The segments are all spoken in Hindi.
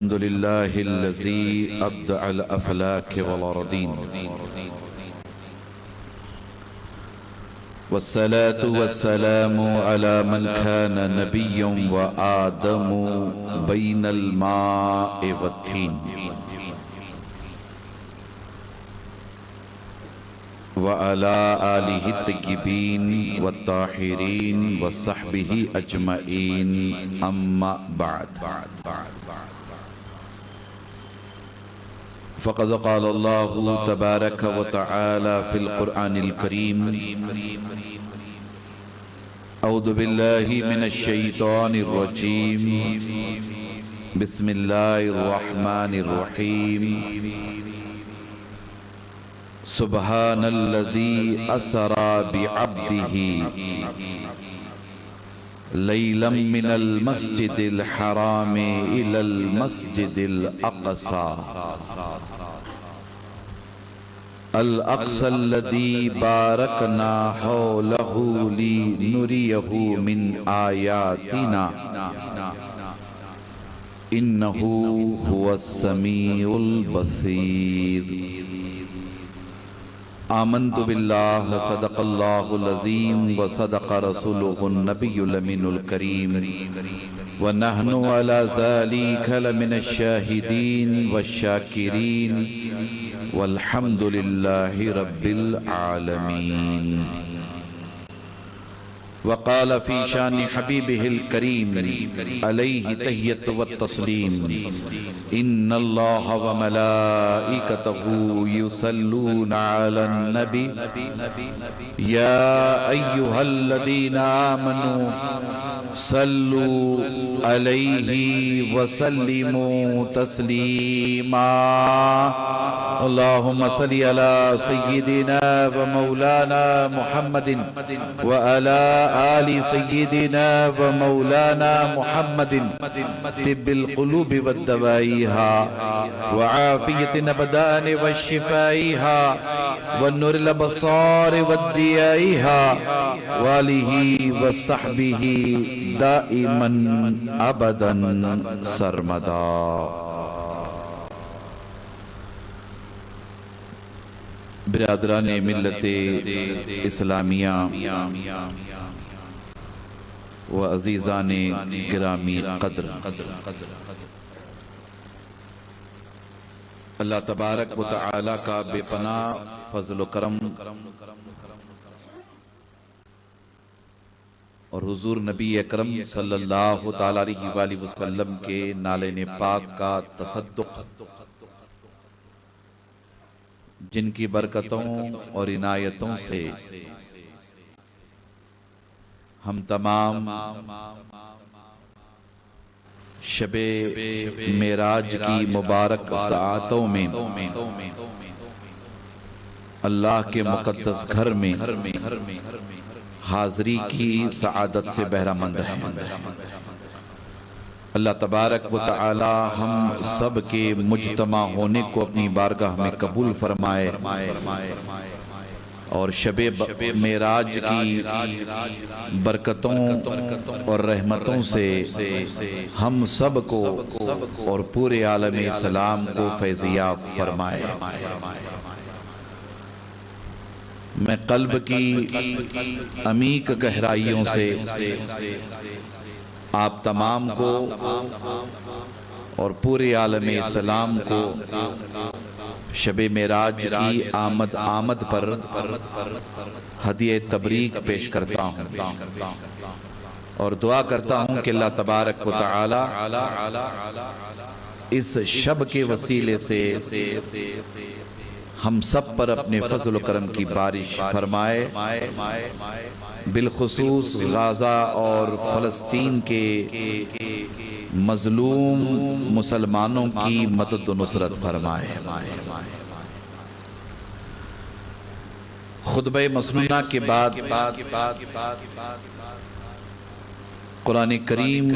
अल्हम्दुलिल्लाहिल्लज़ी अब्दअल अफ़लाक वल अर्दीन वस्सलातु वस्सलामु अला मन कान नबिय्यन व आदमु बैनल माइ वत्तीन व अला आलिहि तय्यिबीन व ताहिरीन व सहबिही अजमईन अम्मा बाद। फ़क़द क़ाल अल्लाहु तबारक व तआला फ़िल क़ुरआनिल करीम अऊज़ु बिल्लाहि मिनश शैतानिर रजीम बिस्मिल्लाहिर रहमानिर रहीम सुब्हानल्लज़ी असरा बिअब्दिही लैलम मिनल मस्जिदिल हराम इलल मस्जिदिल अक़सा अल अक़सल्लज़ी बारकना हौलहु लिनुरियहु मिन आयातिना इन्नहु हुवस्समीउल बसीर। आमन्तु बिल्लाह सदक़ल्लाहुल अज़ीम व सदक़ रसूलुहुन नबियुल अमीनुल करीम व नहनु अला ज़ालिका लमिनश शाहिदीन वश्शाकिरीन वल्हम्दुलिल्लाहि रब्बिल आलमीन। वक़ाल फ़ी शानि हबीबिहिल करीम अलैहि तहिय्यतु व तस्लीम इन्नल्लाह व मलाइकतहु युसल्लूना अलन नबी या अय्युहल्लज़ीना आमनू सल्लू अलैहि व सल्लिमू तस्लीमा। अल्लाहुम्मा सल्लि अला सय्यिदिना व मौलाना मुहम्मदिन व अला आलि सय्यिदिना व मौलाना मुहम्मदिन तिब्बिल क़ुलूबि वद दवाइहा व आफ़ियतिन अबदानि व शिफ़ाइहा व नूरिल अबसारि वद दियाइहा व आलिहि व सहबिही दाइमन अबदन सरमदा। बिरादराने मिल्लते इस्लामिया व अजीज़ाने गिरामी क़द्र, अल्लाह तबारक व तआला का बेपनाह फज़्ल व करम और हुज़ूर नबी अकरम सल्लल्लाहु तआला अलैहि वसल्लम के नाले पाक का तसद्दुक़ जिनकी बरकतों और इनायतों से हम तमाम शबे मेराज की मुबारक साअतों में अल्लाह के मुक़द्दस घर में हाज़री की सआदत से बहरामंद है। अल्लाह तबारक व तआला हम सब के मुज्तमा होने को अपनी बारगाह में कबूल फरमाए और शबे मेराज की बरकतों और रहमतों से हम सब को और पूरे आलम इस्लाम को फैज़याब फरमाए। मैं कल्ब की अमीक गहराइयों से आप तमाम को और पूरे आलम इस्लाम को शबे मेराज की आमद पर हदिये तबरीक पेश करता हूँ और दुआ करता हूँ कि अल्लाह तबारक व तआला इस शब के वसीले से हम सब पर अपने फज़्ल व करम की बारिश फरमाए। बिलखुसूस गाज़ा और फ़लस्तीन के मज़लूम मुसलमानों की मदद व नुसरत फरमाए। खुतबे मसनूना के बाद कुरान करीम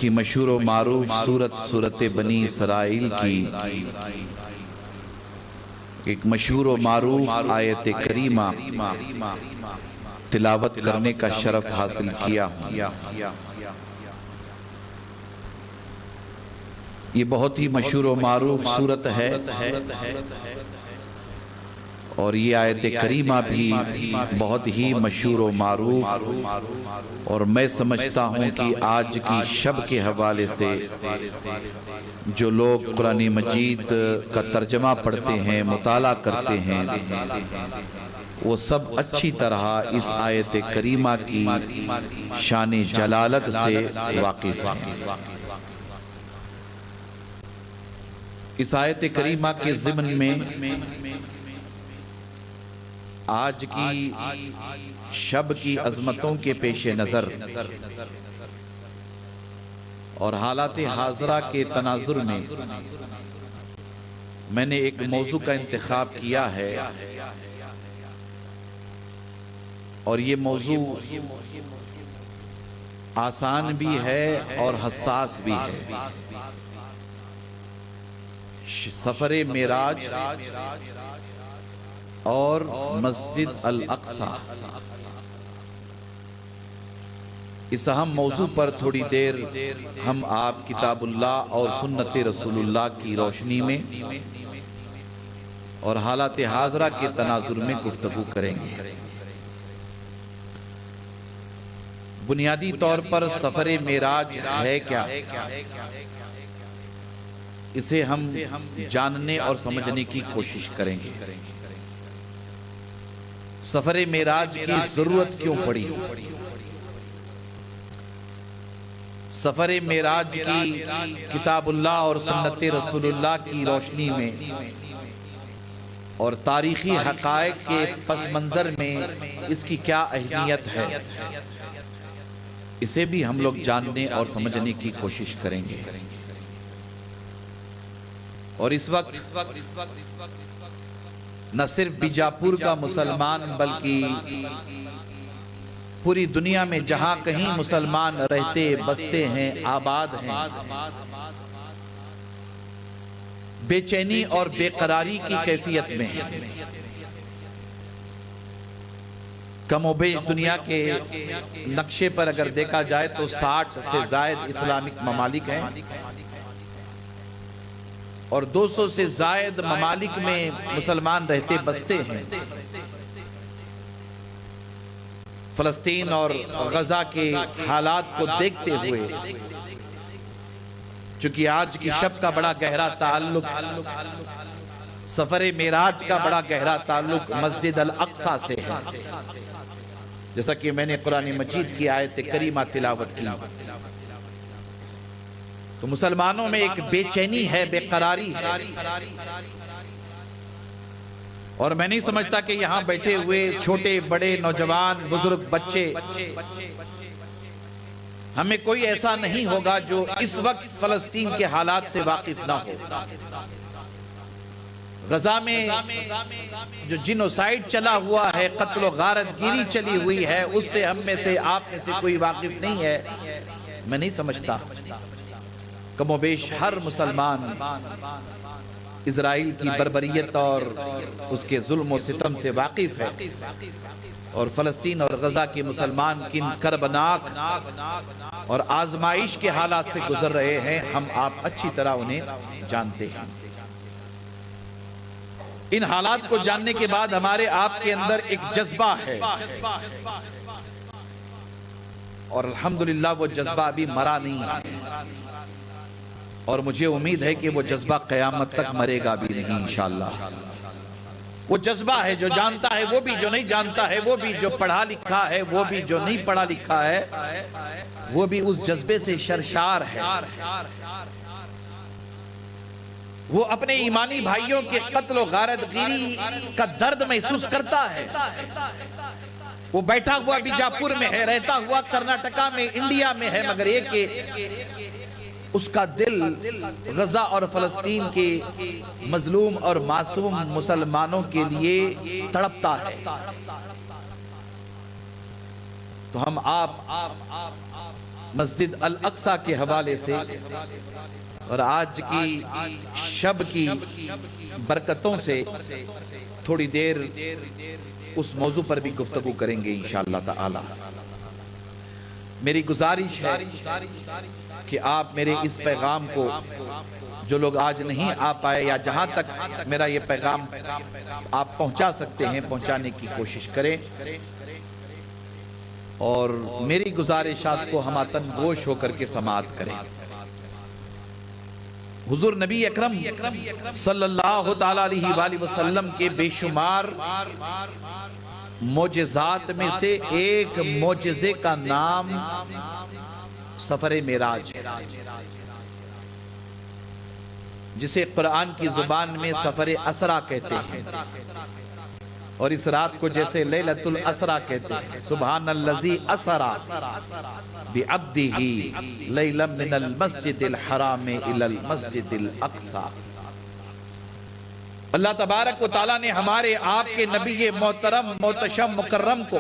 की मशहूर व मारूफ सूरत बनी इसराइल की एक मशहूर व मारूफ आयत करीमा तिलावत करने का शरफ हासिल किया। ये बहुत ही मशहूर व मारूफ सूरत है और ये आयत करीमा भी बहुत ही मशहूर व मारूफ, और मैं समझता हूँ कि आज की शब के हवाले से जो लोग कुरान मजीद का तर्जमा पढ़ते हैं, मुताला करते हैं, वो सब अच्छी तरह इस आयत करीमा की शान जलालत से वाकिफ हैं। इस आयत करीमा के ज़िम्न में आज की शब की अजमतों के पेश नज़र और हालात हाजरा के तनाजुर में मैंने एक मौजू का इंतखाब किया है, और ये मौजू आसान भी है और हसास भी है। सफरे मेराज और मस्जिद अल अक्सा। इस अहम मौजू पर थोड़ी देर हम आप किताबुल्लाह और सुन्नत रसूलुल्लाह की रोशनी में और हालात हाजरा के तनाजुर में गुफ्तगू करेंगे। बुनियादी तौर पर सफरे मेराज है क्या, इसे हम जानने और समझने की कोशिश करेंगे। सफरे मेराज की जरूरत क्यों पड़ी? सफरे मेराज की किताबुल्लाह और सुन्नत रसूलुल्लाह की रोशनी में और तारीखी हकायक के पस मंजर में इसकी क्या अहमियत है, इसे भी हम लोग जानने और समझने की कोशिश करेंगे। और इस वक्त न सिर्फ बीजापुर का मुसलमान बल्कि पूरी दुनिया में जहां कहीं मुसलमान रहते बसते हैं, आबाद हैं, बेचैनी और बेकरारी की कैफियत में हैं। कमोबेश दुनिया के नक्शे पर अगर देखा जाए तो 60 से जायद इस्लामिक ममालिक हैं और 200 से जायद ममालिक में मुसलमान रहते बसते हैं। फलस्तीन और गजा के हालात को देखते हुए, चूंकि आज की शब का बड़ा गहरा ताल्लुक, सफरे मेराज का बड़ा गहरा ताल्लुक मस्जिद अल अक्सा से है, जैसा कि मैंने कुरान मजीद की आयत करीमा तिलावत की, तो मुसलमानों में एक बेचैनी है, बेकरारी है। और मैं नहीं समझता कि यहां बैठे हुए छोटे बड़े नौजवान बुजुर्ग बच्चे, हमें कोई ऐसा नहीं होगा जो इस वक्त फलस्तीन के हालात से वाकिफ ना हो। गजा में जो जिनोसाइड चला हुआ है, कत्ल गारत गिरी चली हुई है, उससे हम में से आप में से कोई वाकिफ नहीं है। मैं नहीं समझता। कमोबेश हर मुसलमान इजराइल की बर्बरियत और उसके जुल्म और सितम से वाकिफ है, और फलस्तीन और गजा के मुसलमान किन कर्बनाक और आजमाइश के हालात से गुजर रहे हैं, हम आप अच्छी तरह उन्हें जानते हैं। इन हालात को जानने के बाद हमारे आपके अंदर एक जज्बा है, और अल्हम्दुलिल्लाह वो जज्बा अभी मरा नहीं है, और मुझे उम्मीद है कि वो जज्बा क़यामत तक मरेगा भी नहीं इंशाअल्लाह। वो जज्बा है, जो जानता है वो भी, जो नहीं जानता है वो भी, जो पढ़ा लिखा है वो भी, जो नहीं पढ़ा लिखा है वो भी उस जज्बे से शर्शार है। वो अपने ईमानी भाइयों के कत्ल गारत गिरी का दर्द महसूस करता है। वो बैठा हुआ बीजापुर में है, रहता हुआ कर्नाटका में, इंडिया में है, मगर एक उसका दिल गजा और फलस्तीन के मजलूम और मासूम मुसलमानों के लिए तड़पता है। तो हम आप मस्जिद अल अक्सा के हवाले से और आज की शब की बरकतों से थोड़ी देर उस मौजू पर भी गुफ्तगू करेंगे इंशाअल्लाह ताला। मेरी गुजारिश है कि आप मेरे इस पैगाम को, जो लोग आज नहीं आ पाए या जहां तक मेरा ये पैगाम आप पहुंचा सकते हैं, पहुंचाने की कोशिश करें और मेरी गुजारिशात को हमातन गोश होकर के समाअत करें। हुजूर नबी अकरम सल्लल्लाहु ताला अलैहि वसल्लम के बेशुमार मोजेज़ात में से एक मोजेज़े का नाम सफरे मेराज, जिसे कुरान की जुबान में सफरे असरा कहते हैं, और इस रात को जैसे लैलतुल असरा कहते हैं। सुबहानल्लज़ी असरा बिअब्दिही लैलन मिनल मस्जिदिल हराम इलल मस्जिदिल अक़सा। अल्लाह तबारक व तआला ने हमारे आपके नबी मोहतरम मोहतशम मुकर्रम को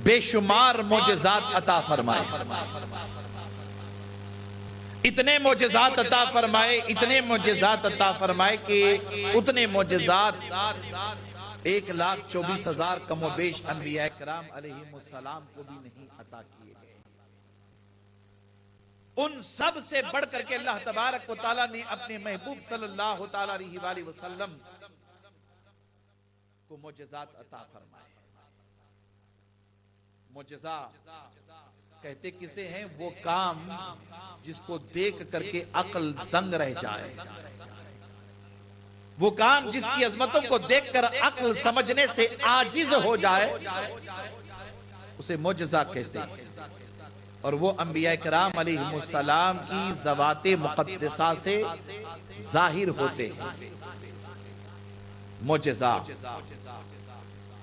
बेशुमार मोजेज़ात अता फरमाए, इतने मोजेज़ात अता फरमाए, इतने मोजेज़ात अता फरमाए कि उतने मोजेज़ात 1,24,000 कमोबेश अंबिया किराम अलैहिमुस्सलाम को भी नहीं अता किए गए। उन सब से बढ़ करके अल्लाह तबारक व तआला ने अपने महबूब सल्लल्लाहु ताला अलैहि वसल्लम को मोजेज़ात अता फरमाए। मोजेज़ा कहते किसे हैं? वो काम जिसको देख करके अक्ल दंग रह जाए, वो काम जिसकी अजमतों को देखकर अक्ल समझने से आजिज हो जाए, उसे मोजेज़ा कहते हैं। और वो अंबिया किराम अलैहिमुस्सलाम की ज़वाते मुक़द्दसा से जाहिर होते हैं मोजेज़ा।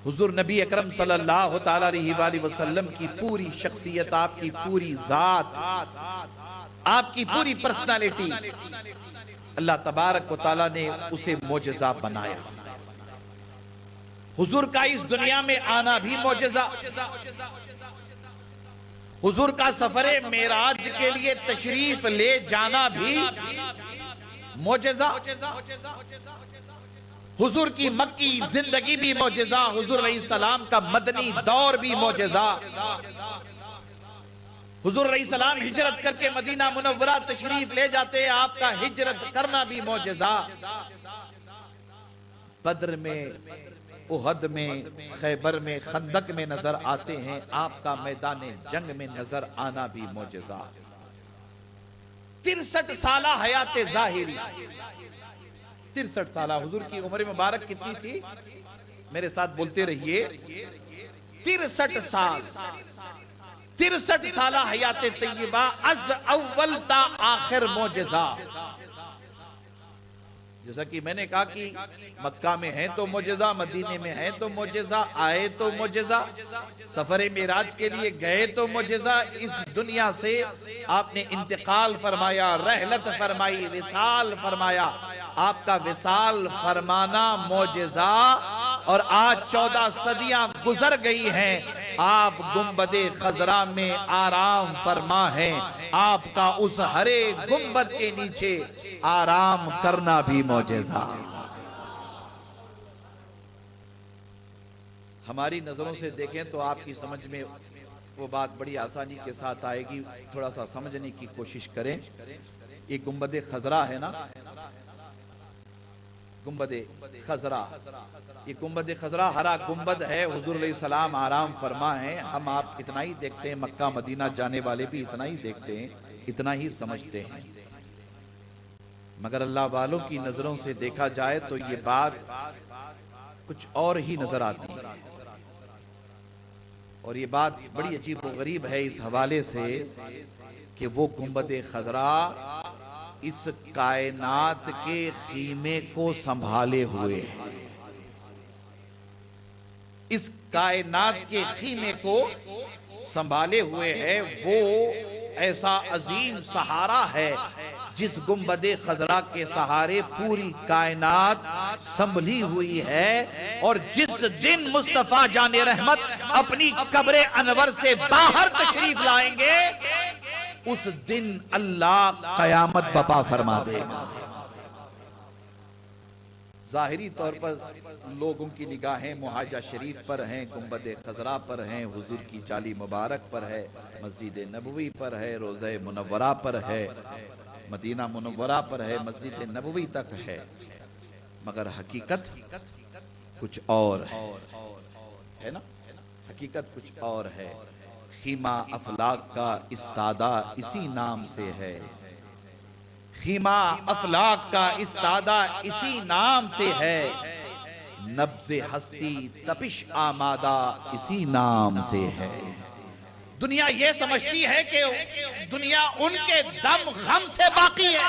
हुजूर नबी अकरम सल्लल्लाहु ताला अलैहि वसल्लम की पूरी शख्सियत, आपकी पूरी जात, आपकी पूरी पर्सनालिटी, अल्लाह तबारक व तआला ने उसे मोजेज़ा बनाया। हुजूर का इस दुनिया में आना भी मोजेज़ा, हुजूर का सफरे मेराज के लिए तशरीफ ले जाना भी मोजेज़ा, हुजूर की मक्की जिंदगी भी मोजेज़ा, हुजूर अलैहिस्सलाम का मदनी दौर भी मोजेज़ा, हुजूर अलैहिस्सलाम हिजरत करके मदीना मुनव्वरा तशरीफ ले जाते, आपका हिजरत करना भी मोजेज़ा, बद्र में, उहद में, खैबर में, खंदक में नजर आते हैं, आपका मैदान जंग में नजर आना भी मोजेज़ा। 63 साला हयात ज़ाहिरी, 63 साल हुजूर की उम्र मुबारक कितनी थी? मेरे साथ बोलते रहिए, 63 साल, 63 साला हयात तय्यबा, अज अव्वल ता आखिर मोजेज़ा। जैसा कि मैंने कहा कि मक्का में है तो मोजेज़ा, मदीने में है तो मोजेज़ा, आए तो मोजेज़ा, सफरे मेराज के लिए गए तो मोजेज़ा, इस दुनिया से आपने इंतकाल फरमाया, रहलत फरमाई, विसाल फरमाया, आपका विसाल फरमाना मोजेज़ा। और आज 14 सदियां गुजर गई हैं, आप गुंबदे खजरा में आराम फरमा हैं, आपका उस हरे गुंबद के नीचे आराम करना भी मोजेज़ा। हमारी नजरों से देखें तो आपकी समझ में वो बात बड़ी आसानी के साथ आएगी, थोड़ा सा समझने की कोशिश करें। ये गुंबदे खजरा है ना, गुंबदे खजरा, ये गुंबदे खजरा हरा गुंबद है, हुजूर अलैहिस्सलाम आराम फरमा है। हम आप इतना ही देखते हैं, मक्का मदीना जाने वाले भी इतना ही देखते हैं, इतना ही समझते हैं, मगर अल्लाह वालों की नजरों से देखा जाए तो ये बात कुछ और ही नजर आती है। और ये बात बड़ी अजीब व गरीब है इस हवाले से कि वो गुंबदे खजरा इस कायनात के खीमे को संभाले हुए है, इस कायनात के खीमे को संभाले हुए है। वो ऐसा अजीम सहारा है जिस गुंबदे खजरा के सहारे पूरी कायनात संभली हुई है। और जिस दिन मुस्तफा जाने रहमत अपनी कब्रे अनवर से बाहर तशरीफ लाएंगे, उस दिन अल्लाह कयामत बपा फरमा देगा। ज़ाहिरी तौर पर लोगों की निगाहें मुहाजा शरीफ पर हैं, गुंबद खजरा पर हैं, हुजूर की जाली मुबारक पर है, मस्जिद नबवी पर है, रोज़े मुनव्वरा पर है, मदीना मुनव्वरा पर है, मस्जिद नबवी तक है, मगर हकीकत कुछ और है ना, हकीकत कुछ और है। खीमा अफलाक का इस्तादा इसी नाम से है, खीमा अफलाक का इस्तादा इसी नाम से है, नब्ज़े हस्ती तपिश आमादा इसी नाम से है। दुनिया ये समझती है कि दुनिया उनके दम गम से बाकी है।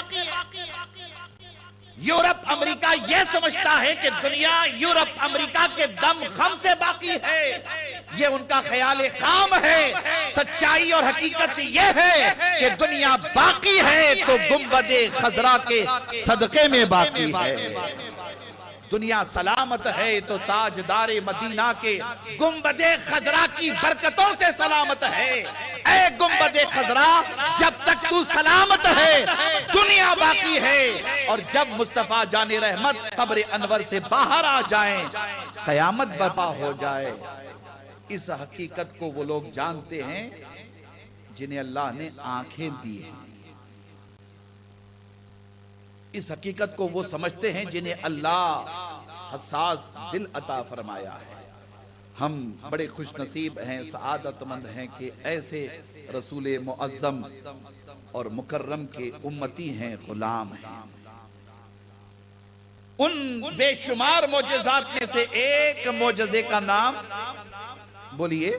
यूरोप अमेरिका ये समझता है कि दुनिया यूरोप अमेरिका के दम गम से बाकी है। ये उनका ख्याल काम है। सच्चाई और हकीकत ये है कि दुनिया बाकी है तो गुंबदे खजरा के सदके में बाकी है। दुनिया सलामत है तो ताजदारे मदीना के गुंबदे खजरा की बरकतों से सलामत है। ऐ गुंबदे खजरा, जब तक तू सलामत है दुनिया बाकी है, और जब मुस्तफा जाने रहमत कब्र अनवर से बाहर आ जाएं, कयामत बर्पा हो जाए। इस हकीकत को वो लोग जानते हैं जिन्हें अल्लाह ने आंखें दी हैं। इस हकीकत को वो समझते हैं जिन्हें अल्लाह हसास दिल अता फरमाया है। हम बड़े खुश नसीब हैं, सआदतमंद हैं कि ऐसे रसूल मुअज्जम और मुकर्रम के उम्मती हैं, गुलाम हैं। उन बेशुमार मोजज़ात में से एक मोजज़े का नाम बोलिए,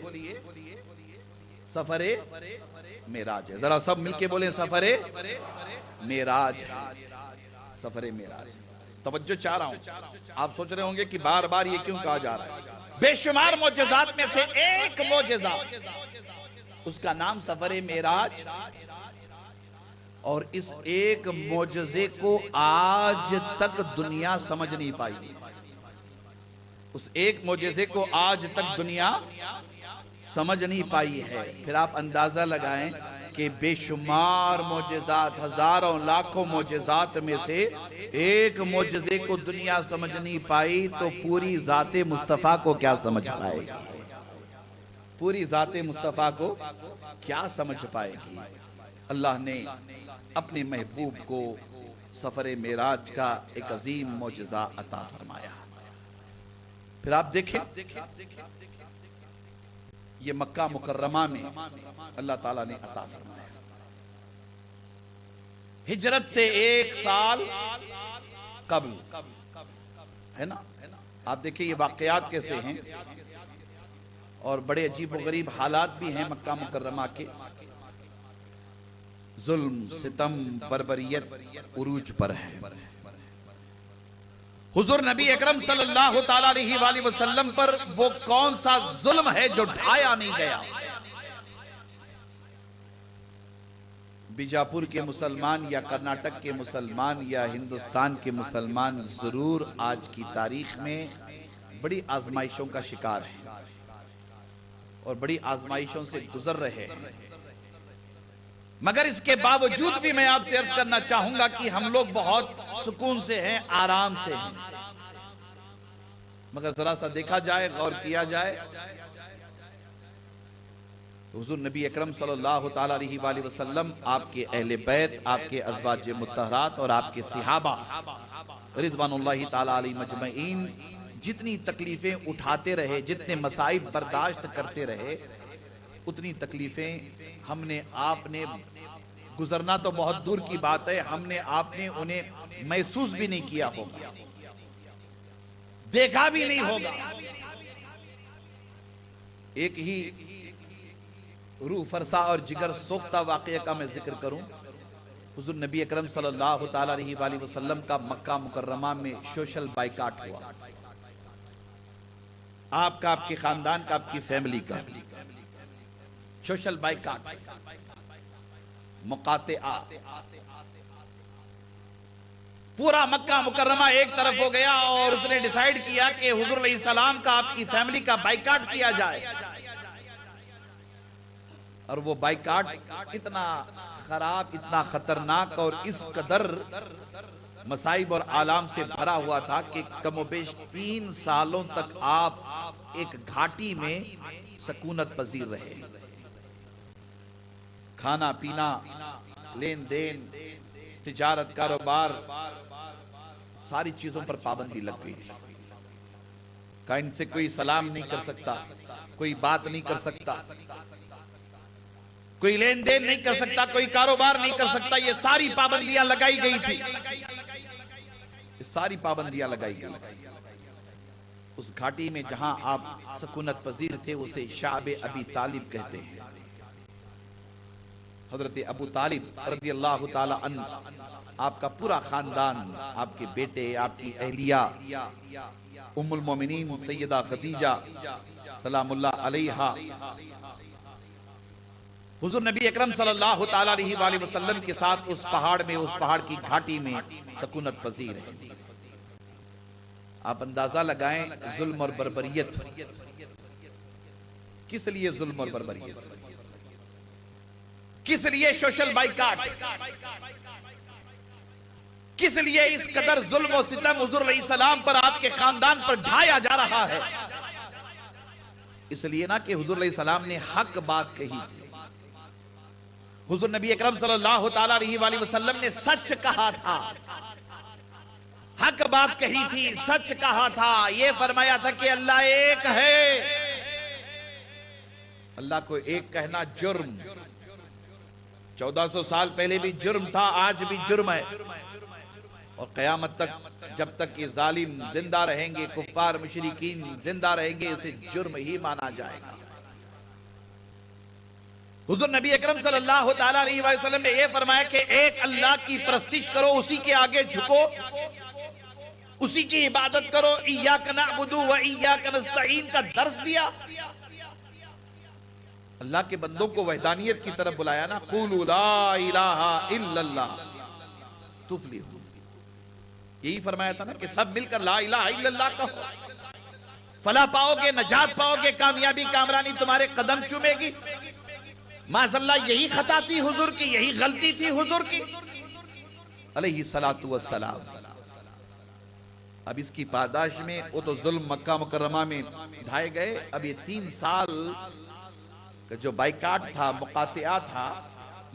सफरे मेराज है। जरा सब मिलके बोले, सफरे मेराज, सफरे मेराज। तवज्जो चाह रहा हूं, आप सोच रहे होंगे कि बार बार ये क्यों कहा जा रहा है। बेशुमार मोजज़ात में से एक मोजज़ा, उसका नाम सफरे मेराज, और इस एक मोजज़े को आज तक दुनिया समझ नहीं पाई। उस एक मोजज़े को आज तक दुनिया समझ नहीं पाई है। फिर आप अंदाजा लगाएं कि बेशुमार मोजज़ात, हजारों लाखों मोजज़ात में से एक मोजज़े को दुनिया समझ नहीं पाई, तो पूरी ज़ाते मुस्तफ़ा को क्या समझ पाएगी? पूरी ज़ाते मुस्तफ़ा को क्या समझ पाएगी? अल्लाह ने अपने महबूब को सफरे मेराज का एक अजीम मोजज़ा अता फरमाया। फिर आप देखें, ये मक्का मुकर्रमा में अल्लाह ताला ने अता फरमाया। हिजरत से एक साल कब्ल है ना। आप देखिए ये वाकयात कैसे हैं, और बड़े अजीब व गरीब हालात भी हैं मक्का मुकर्रमा के। जुल्म, सितम, बर्बरियत उरूज पर है। हुजूर नबी अकरम सल्लल्लाहु ताला अलैहि वसल्लम पर वो कौन सा जुल्म है जो ढाया नहीं गया? बीजापुर के मुसलमान या कर्नाटक के मुसलमान या हिंदुस्तान के मुसलमान जरूर आज की तारीख में बड़ी आजमाइशों का शिकार है और बड़ी आजमाइशों से गुजर रहे हैं। मगर इसके बावजूद भी मैं आपसे अर्ज करना चाहूंगा कि हम लोग बहुत सुकून से हैं, आराम से हैं। मगर जरा सा देखा जाए, गौर किया जाए, तो हुजूर नबी अकरम सल्लल्लाहु ताला अलैहि वसल्लम, आपके अहले बैत, आपके अज़वाज मुत्तहरात और आपके सिहाबा रिज़वानुल्लाहि ताला अलैहिम मजमईन जितनी तकलीफें उठाते रहे, जितने मसाइब बर्दाश्त करते रहे, उतनी तकलीफें हमने आपने गुजरना तो बहुत दूर की बात है, हमने आपने उन्हें महसूस भी नहीं किया होगा, देखा भी नहीं होगा। एक ही रूह फरसा और जिगर सोखता वाकया का मैं जिक्र करूं। हुजूर नबी अकरम सल्लल्लाहु ताला अलैहि वसल्लम का मक्का मुकर्रमा में सोशल बाइकाट हुआ। आपका, आपके खानदान का, आपकी फैमिली का सोशल बाइकाट, मुकातिआ। पूरा मक्का मुकर्रमा एक तरफ हो गया और उसने डिसाइड किया कि हुजूर अलैहिस्सलाम का, आपकी फैमिली का बाइकाट किया जाए। और वो बाइकाट इतना खराब, इतना खतरनाक और इस कदर मसाइब और आलाम से भरा हुआ था कि कमोबेश 3 सालों तक आप एक घाटी में सकूनत पजीर रहे। खाना पीना, लेन देन, तिजारत, कारोबार, सारी चीजों पर पाबंदी लग गई थी। का इनसे कोई सलाम नहीं कर सकता, कोई बात नहीं कर सकता, कोई लेन देन नहीं कर सकता, कोई कारोबार नहीं कर सकता। ये सारी पाबंदियां लगाई गई थी, ये सारी पाबंदियां लगाई गई। उस घाटी में जहां आप सकूनत पजीर थे उसे शाबे अबी तालिब कहते हैं। हजरत अबू तालिब रज़ी अल्लाह ताला अन्हु, आपका पूरा खानदान, आपके बेटे, आपकी अहलिया, उम्मुल मोमिनीन सैयदा खदीजा सलामुल्लाह अलैहा, हुजूर नबी अकरम सल्लल्लाहु ताला अलैहि वसल्लम के साथ उस पहाड़ में, उस पहाड़ की घाटी में सकूनत पजीर है। आप अंदाजा लगाएं जुल्म और बर्बरियत, किस लिए जुल्म और बर्बरियत, किस लिए सोशल बाइकाट, किस लिए इस कदर जुल्म और सितम हुजूर अलैहि सलाम पर, आपके खानदान पर ढाया जा रहा है? इसलिए ना कि हुजूर अलैहि सलाम ने हक बात कही। हुजूर नबी अकरम सल्लल्लाहु ताला अलैहि वसल्लम ने सच कहा था, हक बात कही थी, सच कहा था। ये फरमाया था कि अल्लाह एक है। अल्लाह को एक कहना जुर्म, 1400 साल पहले भी जुर्म था, आज भी जुर्म है, और कयामत तक जब तक ये जालिम जिंदा रहेंगे, कुफ्फार मुशरिकीन जिंदा रहेंगे, इसे जुर्म ही माना जाएगा। हुजूर नबी अकरम सल्लल्लाहु ताला अलैहि वसल्लम ने यह फरमाया कि एक अल्लाह की परस्तिश करो, उसी के आगे झुको, उसी की इबादत करो। इय्याका नअबुदु व इय्याका नस्तईन का दर्स दिया। अल्लाह के बंदों को वहदानियत की तरफ बुलाया ना, क़ूलू ला इलाहा इल्लल्लाह तुफ्लिहू। यही फरमाया था ना कि सब मिलकर ला इलाहा इल्लल्लाह कहो, फला पाओगे, नजात पाओगे, कामयाबी कामरानी तुम्हारे कदम चूमेगी। माज़अल्लाह यही खता थी हुजूर की, यही गलती थी हुजूर की अलैहि सलातु वस्सलाम। अब इसकी पादाश में वो तो जुल्म मक्का मुकर्रमा में ढाए गए। अब ये 3 साल का जो बाइकाट था, मुकातिया था,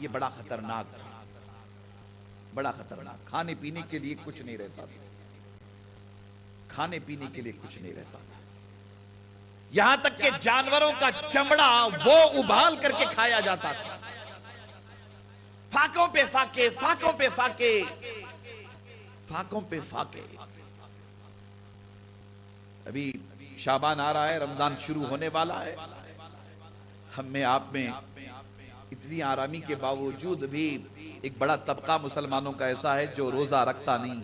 ये बड़ा खतरनाक था, बड़ा खतरनाक। खाने पीने के लिए कुछ नहीं रहता था, खाने पीने के लिए कुछ नहीं रहता था। यहां तक कि जानवरों का चमड़ा वो उबाल करके खाया जाता था। फाकों पे फाके, फाकों पे फाके, फाकों पे फाके। अभी शाबान आ रहा है, रमजान शुरू होने वाला है। हम में आप में इतनी आरामी के बावजूद भी एक बड़ा तबका मुसलमानों का ऐसा है जो रोजा रखता नहीं।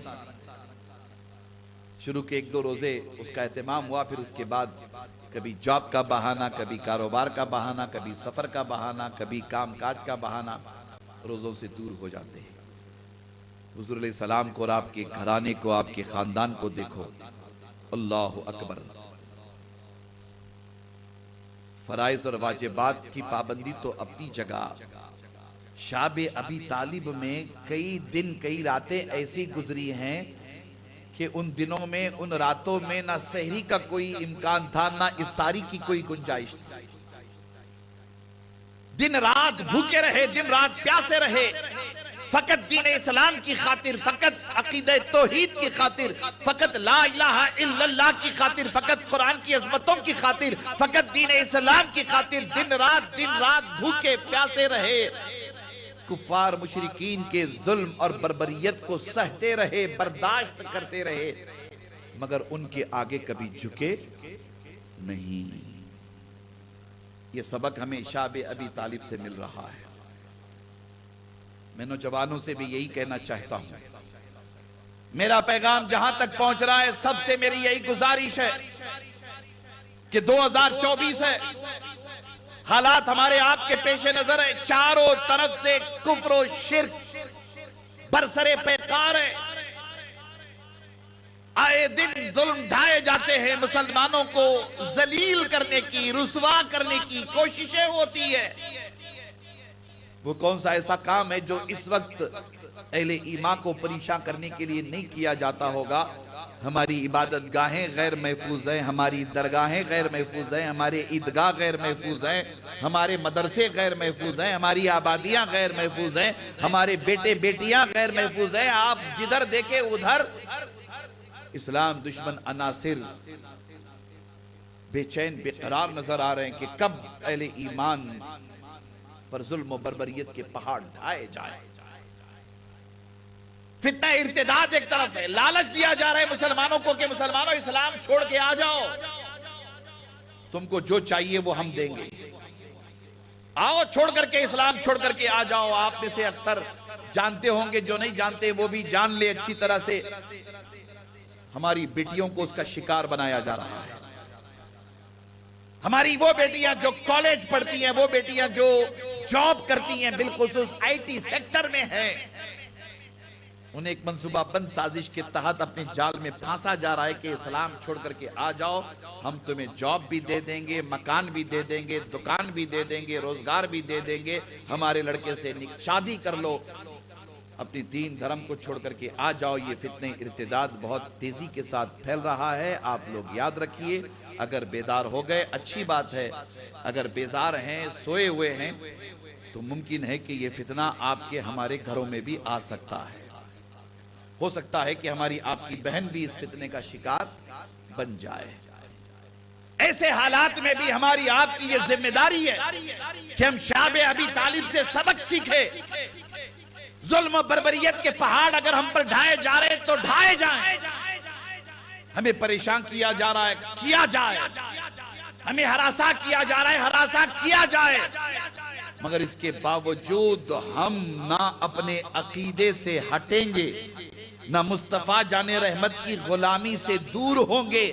शुरू के 1-2 रोजे उसका एहतमाम हुआ, फिर उसके बाद कभी जॉब का बहाना, कभी कारोबार का बहाना, कभी सफर का बहाना, कभी काम काज का बहाना, रोजों से दूर हो जाते हैं। हुजूर अलैहि सलाम को और आपके घराने को, आपके खानदान को देखो, अल्लाहु अकबर। फराइज और वाजिबात की पाबंदी तो अपनी जगह, शाबे अबी तालिब में कई दिन कई रातें ऐसी गुजरी हैं कि उन दिनों में, उन रातों में ना सहरी का कोई इम्कान था, ना इफ्तारी की कोई गुंजाइश थी। दिन रात भूखे रहे, दिन रात प्यासे रहे, फकत दीन इस्लाम की खातिर, फकत अकीदे तौहीद की खातिर, फकत ला इलाहा इल्लल्लाह की खातिर, फकत कुरान की अज़मतों की खातिर, फकत दीन इस्लाम की खातिर दिन रात भूखे प्यासे रहे। कुफ्फार मुशरिकीन के जुल्म और बर्बरियत को सहते रहे, बर्दाश्त करते रहे, मगर उनके आगे कभी झुके नहीं। ये सबक हमें शाबे अबी तालिब से मिल रहा है। मैं नौजवानों से भी यही कहना चाहता हूं, मेरा पैगाम जहां तक पहुंच रहा है, सबसे मेरी यही गुजारिश है कि 2024 है, हालात हमारे आपके पेशे नजर है, चारों तरफ से कुफ्र और शिर्क बरसरे पैकार है। आए दिन जुल्म ढाए जाते हैं, मुसलमानों को जलील करने की, रुसवा करने की कोशिशें होती है। वो कौन सा ऐसा काम है जो इस वक्त अहले ईमान को परेशान करने के लिए नहीं किया जाता होगा। हमारी इबादत गाहें गैर महफूज हैं, हमारी दरगाहें गैर महफूज हैं, हमारे ईदगाह गैर महफूज हैं, हमारे मदरसे गैर महफूज हैं, हमारी आबादियां गैर महफूज हैं, हमारे बेटे बेटियां गैर महफूज हैं। आप जिधर देखे उधर इस्लाम दुश्मन अनासिर बेचैन बेकरार नजर आ रहे हैं कि कब अहले ईमान पर जुल्म और बर्बरियत के पहाड़ ढाए जाए। फितना इर्तिदाद एक तरफ है, लालच दिया जा रहा है मुसलमानों को कि मुसलमानों इस्लाम छोड़ के आ जाओ, तुमको जो चाहिए वो हम देंगे, आओ छोड़ करके इस्लाम छोड़ करके आ जाओ। आप में से अक्सर जानते होंगे, जो नहीं जानते वो भी जान ले अच्छी तरह से, हमारी बेटियों को उसका शिकार बनाया जा रहा है। हमारी वो बेटियां जो कॉलेज पढ़ती हैं, वो बेटियां जो जॉब करती हैं, बिल्खुसूस आईटी सेक्टर में हैं, उन्हें एक मंसूबाबंद साजिश के तहत अपने जाल में फांसा जा रहा है कि इस्लाम छोड़ करके आ जाओ, हम तुम्हें जॉब भी दे देंगे, मकान भी दे देंगे, दुकान भी दे देंगे, रोजगार भी दे देंगे, हमारे लड़के से शादी कर लो, अपनी दीन धर्म को छोड़ करके आ जाओ। ये फितने इर्तिदाद बहुत तेजी के साथ फैल रहा है। आप लोग याद रखिए, अगर बेदार हो गए अच्छी बात है, अगर बेजार हैं, सोए हुए हैं, तो मुमकिन है कि ये फितना आपके हमारे घरों में भी आ सकता है। हो सकता है कि हमारी आपकी बहन भी इस फितने का शिकार बन जाए। ऐसे हालात में भी हमारी आपकी ये जिम्मेदारी है कि हम शाबे अबी तालिब से सबक सीखे। जुल्म और बर्बरियत के पहाड़ अगर हम पर ढाए जा रहे तो ढाए जाएं। हमें परेशान किया जा रहा है, किया जाए, हमें हरासा किया जा रहा है, हरासा किया जाए, मगर इसके बावजूद हम ना अपने अकीदे से हटेंगे, ना मुस्तफा जाने रहमत की गुलामी से दूर होंगे।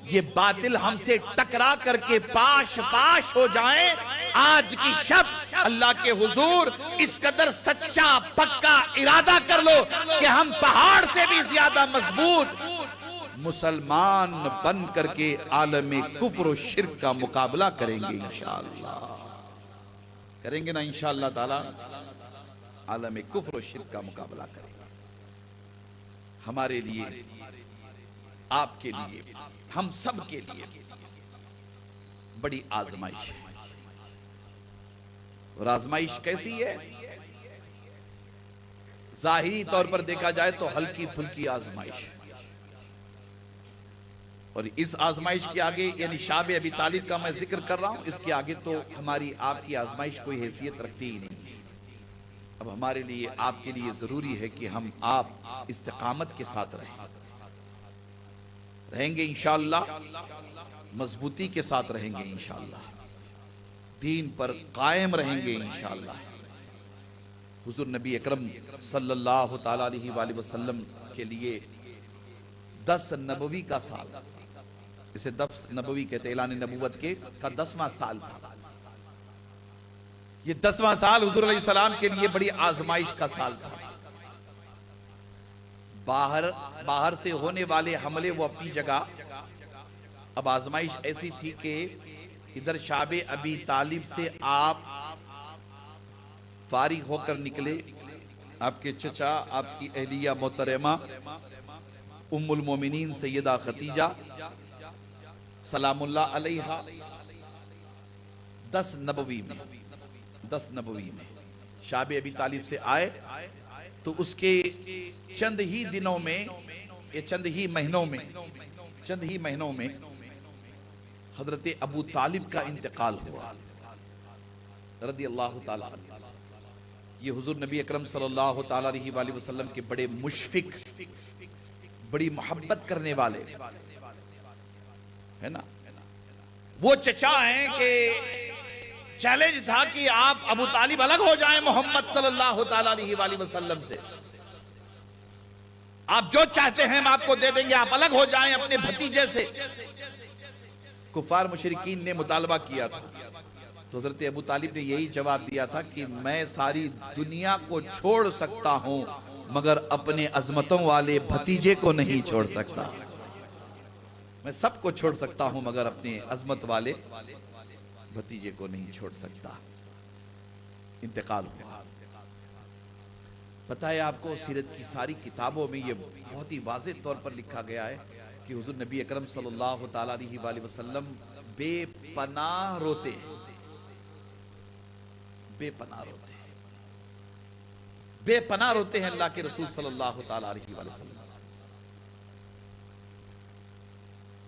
ये बातिल हमसे टकरा करके पाश पाश हो जाए। आज की शब अल्लाह के हुजूर इस कदर सच्चा पक्का इरादा कर लो कि हम पहाड़ से भी ज्यादा मजबूत मुसलमान बन करके आलम कुफ्र और शिर्क का मुकाबला करेंगे। इंशाअल्लाह करेंगे ना, इंशाअल्लाह ताला आलम कुफ्र और शिर्क का मुकाबला करेंगे। हमारे लिए, आपके लिए, हम सब के लिए बड़ी आजमाइश है। और आजमाइश कैसी है? जाहिरी तौर पर देखा जाए तो हल्की फुल्की आजमाइश, और इस आजमाइश के आगे, यानी शाबे अबी तालिब का मैं जिक्र कर रहा हूं, इसके आगे तो हमारी आपकी आजमाइश कोई हैसियत रखती ही नहीं। अब हमारे लिए, आपके लिए जरूरी है कि हम आप इस्तिकामत के साथ रहेंगे इंशाअल्लाह, मजबूती के साथ रहेंगे इंशाअल्लाह, दीन पर कायम रहेंगे इंशाअल्लाह। हुजूर नबी अकरम सल्लल्लाहु ताला अलैहि वसल्लम के लिए 10 नबवी का साल, इसे 10 नबवी कहते, ऐलान नबूवत के का 10वां साल था। ये 10वां साल हुजूर अलैहि सलाम के लिए बड़ी आजमाइश का साल था। बाहर से होने वाले हमले वो अपनी जगह, अब आजमाइश ऐसी थी कि इधर शाबे अबी तालिब से आप फारिग होकर निकले, आपके चचा, आपकी अहलिया मोहतरमा उम्मुल मोमिनीन सैयदा खतीजा सलामुल्लाह अलैहा 10 नबवी में शाबे अबी तालिब से आए, तो उसके चंद ही दिनों में, ये चंद ही महीनों में हजरत अबू तालिब का इंतकाल हुआ रदी अल्लाह ताला। ये हुजूर नबी अकरम सल्लल्लाहु ताला अलैहि वसल्लम के बड़े मुशफिक, बड़ी मोहब्बत करने वाले है ना, वो चचा हैं कि चैलेंज था कि आप अबू तालिब अलग हो जाएं मोहम्मद सल्लल्लाहु ताला अलैहि वसल्लम से, आप जो चाहते हैं हम आपको दे देंगे, आप अलग हो जाएं अपने भतीजे से। कुफार मुशरिकीन ने मुतालबा किया था, तो हजरत अबू तालिब ने यही जवाब दिया था कि मैं सारी दुनिया को छोड़ सकता हूं मगर अपने अजमतों वाले भतीजे को नहीं छोड़ सकता। मैं सबको छोड़ सकता हूं मगर अपने अजमत वाले भतीजे को नहीं छोड़ सकता। इंतकाल हुआ। पता है आपको, सीरत की सारी किताबों में ये बहुत ही वाज़ेह तौर पर लिखा गया है कि हुज़ूर नबी अकरम सल्लल्लाहु ताला अलैहि वसल्लम बेपनाह रोते हैं, बेपनाह रोते हैं, बेपनाह रोते हैं अल्लाह के रसूल सल्लल्लाहु ताला अलैहि वसल्लम।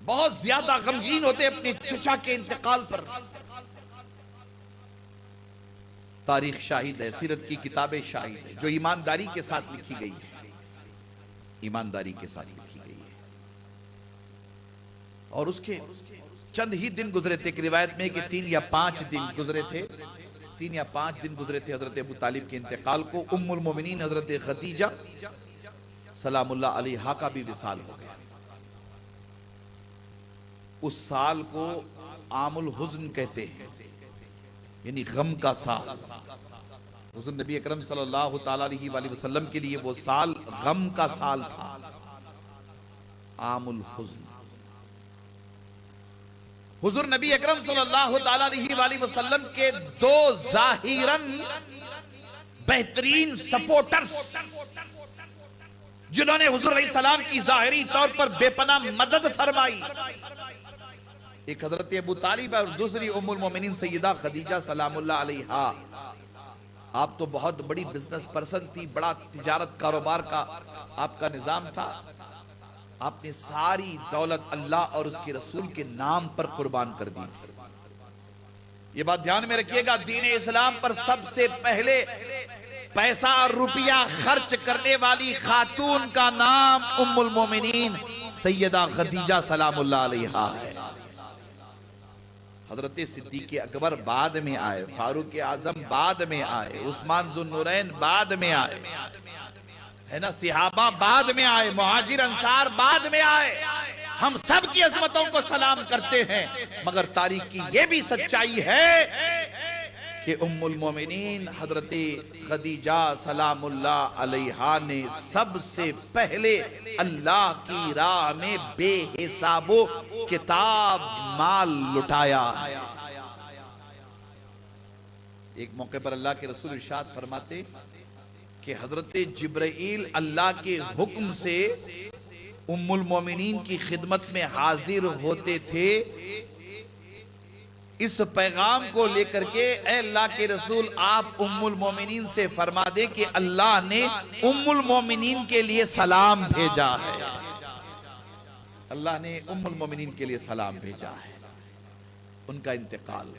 बहुत ज्यादा गमगीन होते अपने चचा के इंतकाल पर। तारीख शाहिद है, सीरत की किताबें शाहिद है, जो ईमानदारी के साथ लिखी गई है, ईमानदारी के साथ लिखी गई है। और उसके चंद ही दिन गुजरे थे, एक रिवायत में कि 3 या 5 दिन गुजरे थे, 3 या 5 दिन गुजरे थे हजरत अबू तालिब के इंतकाल को। उम्मुल मोमिनीन हजरत खदीजा सलामुल्लाह अलैहा का भी विसाल हो गया। उस साल को आमुल हुज़्न कहते हैं, यानी गम का साल। हुज़ूर नबी अकरम सल्लल्लाहु ताला अलैहि वसल्लम के लिए वो साल गम का साल था, आमुल हुज़्न। हुज़ूर नबी अकरम सल्लल्लाहु ताला अलैहि वसल्लम के 2 ज़ाहिरन बेहतरीन सपोर्टर्स, जिन्होंने हुज़ूर अलैहि सलाम की ज़ाहिरी तौर पर बेपनाह मदद फरमाई, एक हजरत अबू तालिब और दूसरी उम्मुल मोमिनीन सैयदा खदीजा सलामुल्लाह अलैहा। आप तो बहुत बड़ी बिजनेस पर्सन थी, बड़ा तिजारत कारोबार का आपका निजाम था। आपने सारी दौलत अल्लाह और उसके रसूल के नाम पर कुर्बान कर दी। ये बात ध्यान में रखिएगा, दीन इस्लाम पर सबसे पहले पैसा और रुपया खर्च करने वाली खातून का नाम उम्मुल मोमिनीन सैयदा खदीजा सलामुल्लाह अलैहा है। हजरत सिद्दीक़ अकबर बाद में आए, फारूक आजम बाद में आए, उस्मान ज़ुन्नुरैन बाद में आए, है ना, सिहाबा बाद में आए, मुहाजिर अंसार बाद में आए। हम सब की अजमतों को सलाम करते हैं, मगर तारीख की ये भी सच्चाई है कि उम्मुल मोमिनीन हजरत खदीजा सलामुल्लाह अलैहा ने सबसे पहले अल्लाह की राह में बेहिसाबो किताब माल लुटाया। एक मौके पर अल्लाह के रसूल इरशाद फरमाते कि हजरत जिब्राईल अल्लाह के हुक्म से उम्मुल मोमिनीन की खिदमत में हाजिर होते थे, इस पैगाम को लेकर के, ऐ अल्लाह के रसूल आप उम्मुल मोमिनीन से फरमा दे कि अल्लाह ने उम्मुल मोमिनीन के लिए सलाम भेजा है, अल्लाह ने उम्मुल मोमिनीन के लिए सलाम भेजा है। उनका इंतकाल,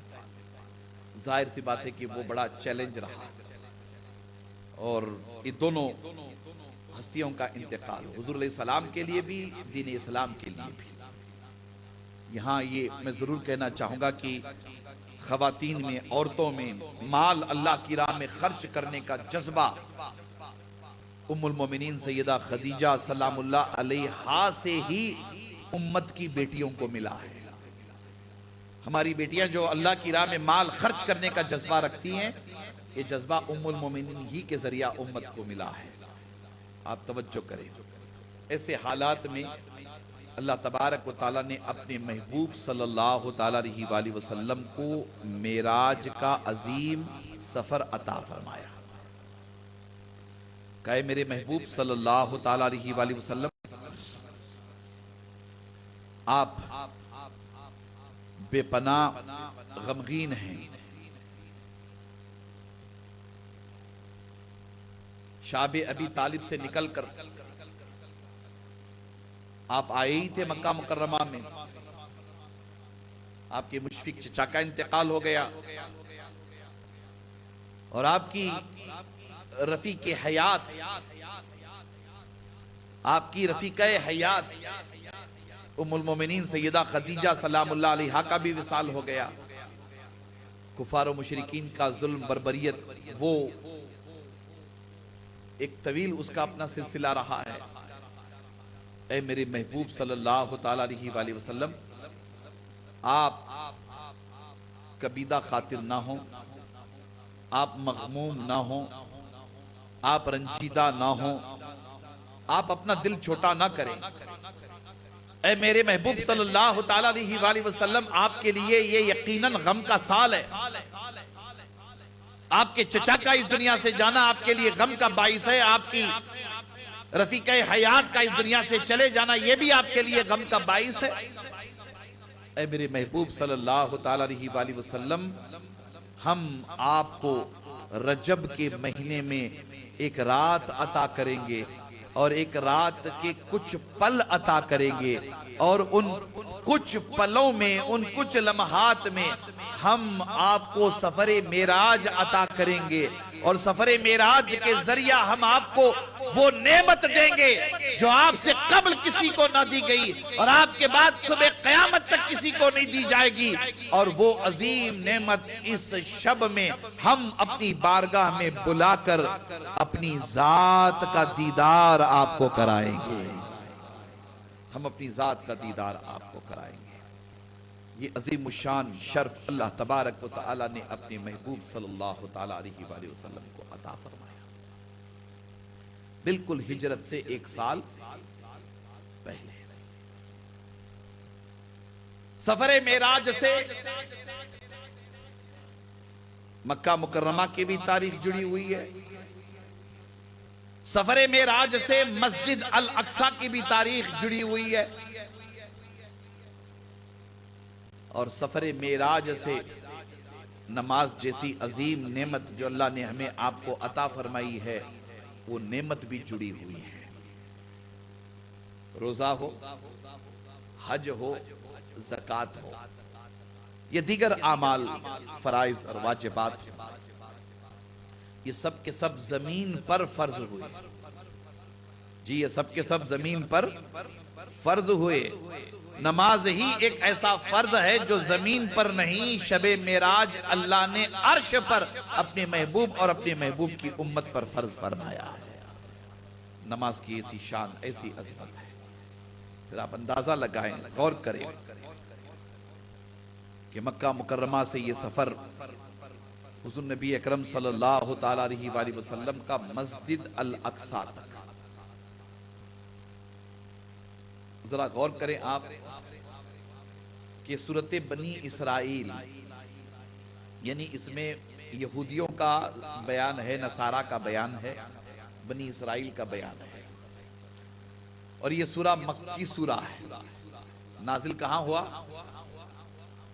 जाहिर सी बात है कि वो बड़ा चैलेंज रहा, और ये दोनों हस्तियों का इंतकाल हुजूर अलैहि सलाम के लिए भी, दीन इस्लाम के लिए भी। यहाँ ये मैं ज़रूर कहना चाहूँगा कि ख़वातीन में, औरतों में माल अल्लाह की राह में खर्च करने का जज्बा उम्मुल मोमिनीन सैयदा खदीजा सलामुल्लाह अलैहा से ही उम्मत की बेटियों को मिला है। हमारी बेटियां जो अल्लाह की राह में माल खर्च करने का जज्बा रखती हैं, ये जज्बा उम्मुल मोमिनीन ही के जरिया उम्मत को मिला है। आप तवज्जो करें, ऐसे हालात में अल्लाह तबारक व तआला ने अपने महबूब सल्लल्लाहु ताला अलैहि वसल्लम को मेराज का अजीम सफर अता फरमाया। कहे मेरे महबूब सल्लल्लाहु ताला अलैहि वसल्लम, आप बेपनाह गमगीन हैं। शाबे अबी तालिब से निकलकर आप आए ही थे मक्का मुकर्रमा में, आपके मुशफिक चचा का इंतकाल हो गया, और आपकी रफीक हयात, आपकी रफीक हयात उम्मुल मोमिनीन सैयदा खदीजा सलामुल्लाह अलैहा का भी विसाल हो गया। कुफार और मुशरिकीन का जुल्म बर्बरियत, वो एक तवील उसका अपना सिलसिला रहा है। ऐ मेरे महबूब सल्लल्लाहु ताला अलैहि वसल्लम, आप कबीदा खातिर ना हो, आप मगमूम ना हो, आप रंजीदा ना हो, आप अपना दिल छोटा ना करें। ऐ मेरे महबूब सल्लल्लाहु ताला अलैहि वसल्लम, आपके लिए ये यकीनन गम का साल है। आपके चचा का इस दुनिया से जाना आपके लिए गम का बाइस है, आपकी रफीक हयात का इस दुनिया से चले जाना यह भी आपके लिए गम का बाइस है। ऐ मेरे महबूब सल्लल्लाहु ताला अलैहि वसल्लम, हम आपको रजब के महीने में एक रात अता करेंगे और एक रात के कुछ पल अता करेंगे, और उन कुछ पलों में, उन कुछ लम्हात में हम आपको सफरे मेराज अता करेंगे, और सफरे मेराज के जरिया हम आपको वो नेमत देंगे जो आपसे कबल किसी को ना दी गई और आपके बाद सुबह कयामत तक किसी को नहीं दी जाएगी। और वो अजीम नेमत इस शब में हम अपनी बारगाह में बुलाकर अपनी जात का दीदार आपको कराएंगे। हम अपनी जात का दीदार आपको कराएंगे। ये अजीम शान शर्फ अल्लाह तबारक व तआला ने अपने महबूब सल्लल्लाहु ताला अलैहि वसल्लम को अता फरमाया, बिल्कुल हिजरत से 1 साल पहले। सफरे मेराज से मक्का मुकर्रमा की भी तारीख जुड़ी हुई है, सफरे मेराज से मस्जिद अल अक्सा की भी तारीख जुड़ी हुई है, और सफरे मेराज से नमाज जैसी अजीम नेमत जो अल्लाह ने हमें आपको अता फरमाई है वो नेमत भी जुड़ी हुई है। रोजा हो, हज हो, ज़कात हो, ये दीगर आमाल फराइज और वाजिबात, ये सब के सब जमीन पर फर्ज हुए। जी, ये सब के सब जमीन पर फर्ज हुए। नमाज ही एक ऐसा फर्ज है जो जमीन पर नहीं, शबे मेराज अल्लाह ने अर्श पर अपने महबूब और अपने महबूब की उम्मत पर फर्ज फरमाया है। नमाज की ऐसी शान, ऐसी अजमत है। फिर आप अंदाजा लगाएं, गौर करें कि मक्का मुकर्रमा से ये सफर हुज़ूर नबी अकरम सल्लल्लाहु ताला अलैहि वसल्लम का मस्जिद अल अक्सा तक। जरा गौर करें आप कि सूरत बनी इसराइल, यानी इसमें यहूदियों का बयान है, नसारा का बयान है, बनी इसराइल का बयान है, और ये सूरा मक्की सूरा है। नाजिल कहां हुआ?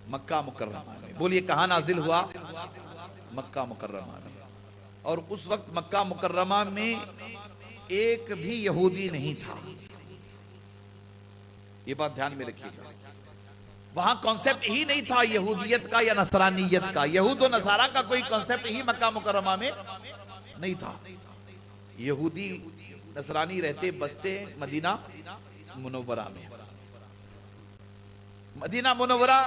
मक्का मुकर्रमा में। बोलिए कहां नाजिल हुआ? मक्का मुकर्रमा में। और उस वक्त मक्का मुकर्रमा में एक भी यहूदी नहीं था, ये बात ध्यान में रखिएगा। वहां कॉन्सेप्ट ही नहीं था यहूदियत का या नसरानियत का। यहूद और नसारा का कोई कॉन्सेप्ट ही मक्का मुकर्रमा में नहीं था। यहूदी नसरानी रहते बसते मदीना मुनव्वरा में। मदीना मुनव्वरा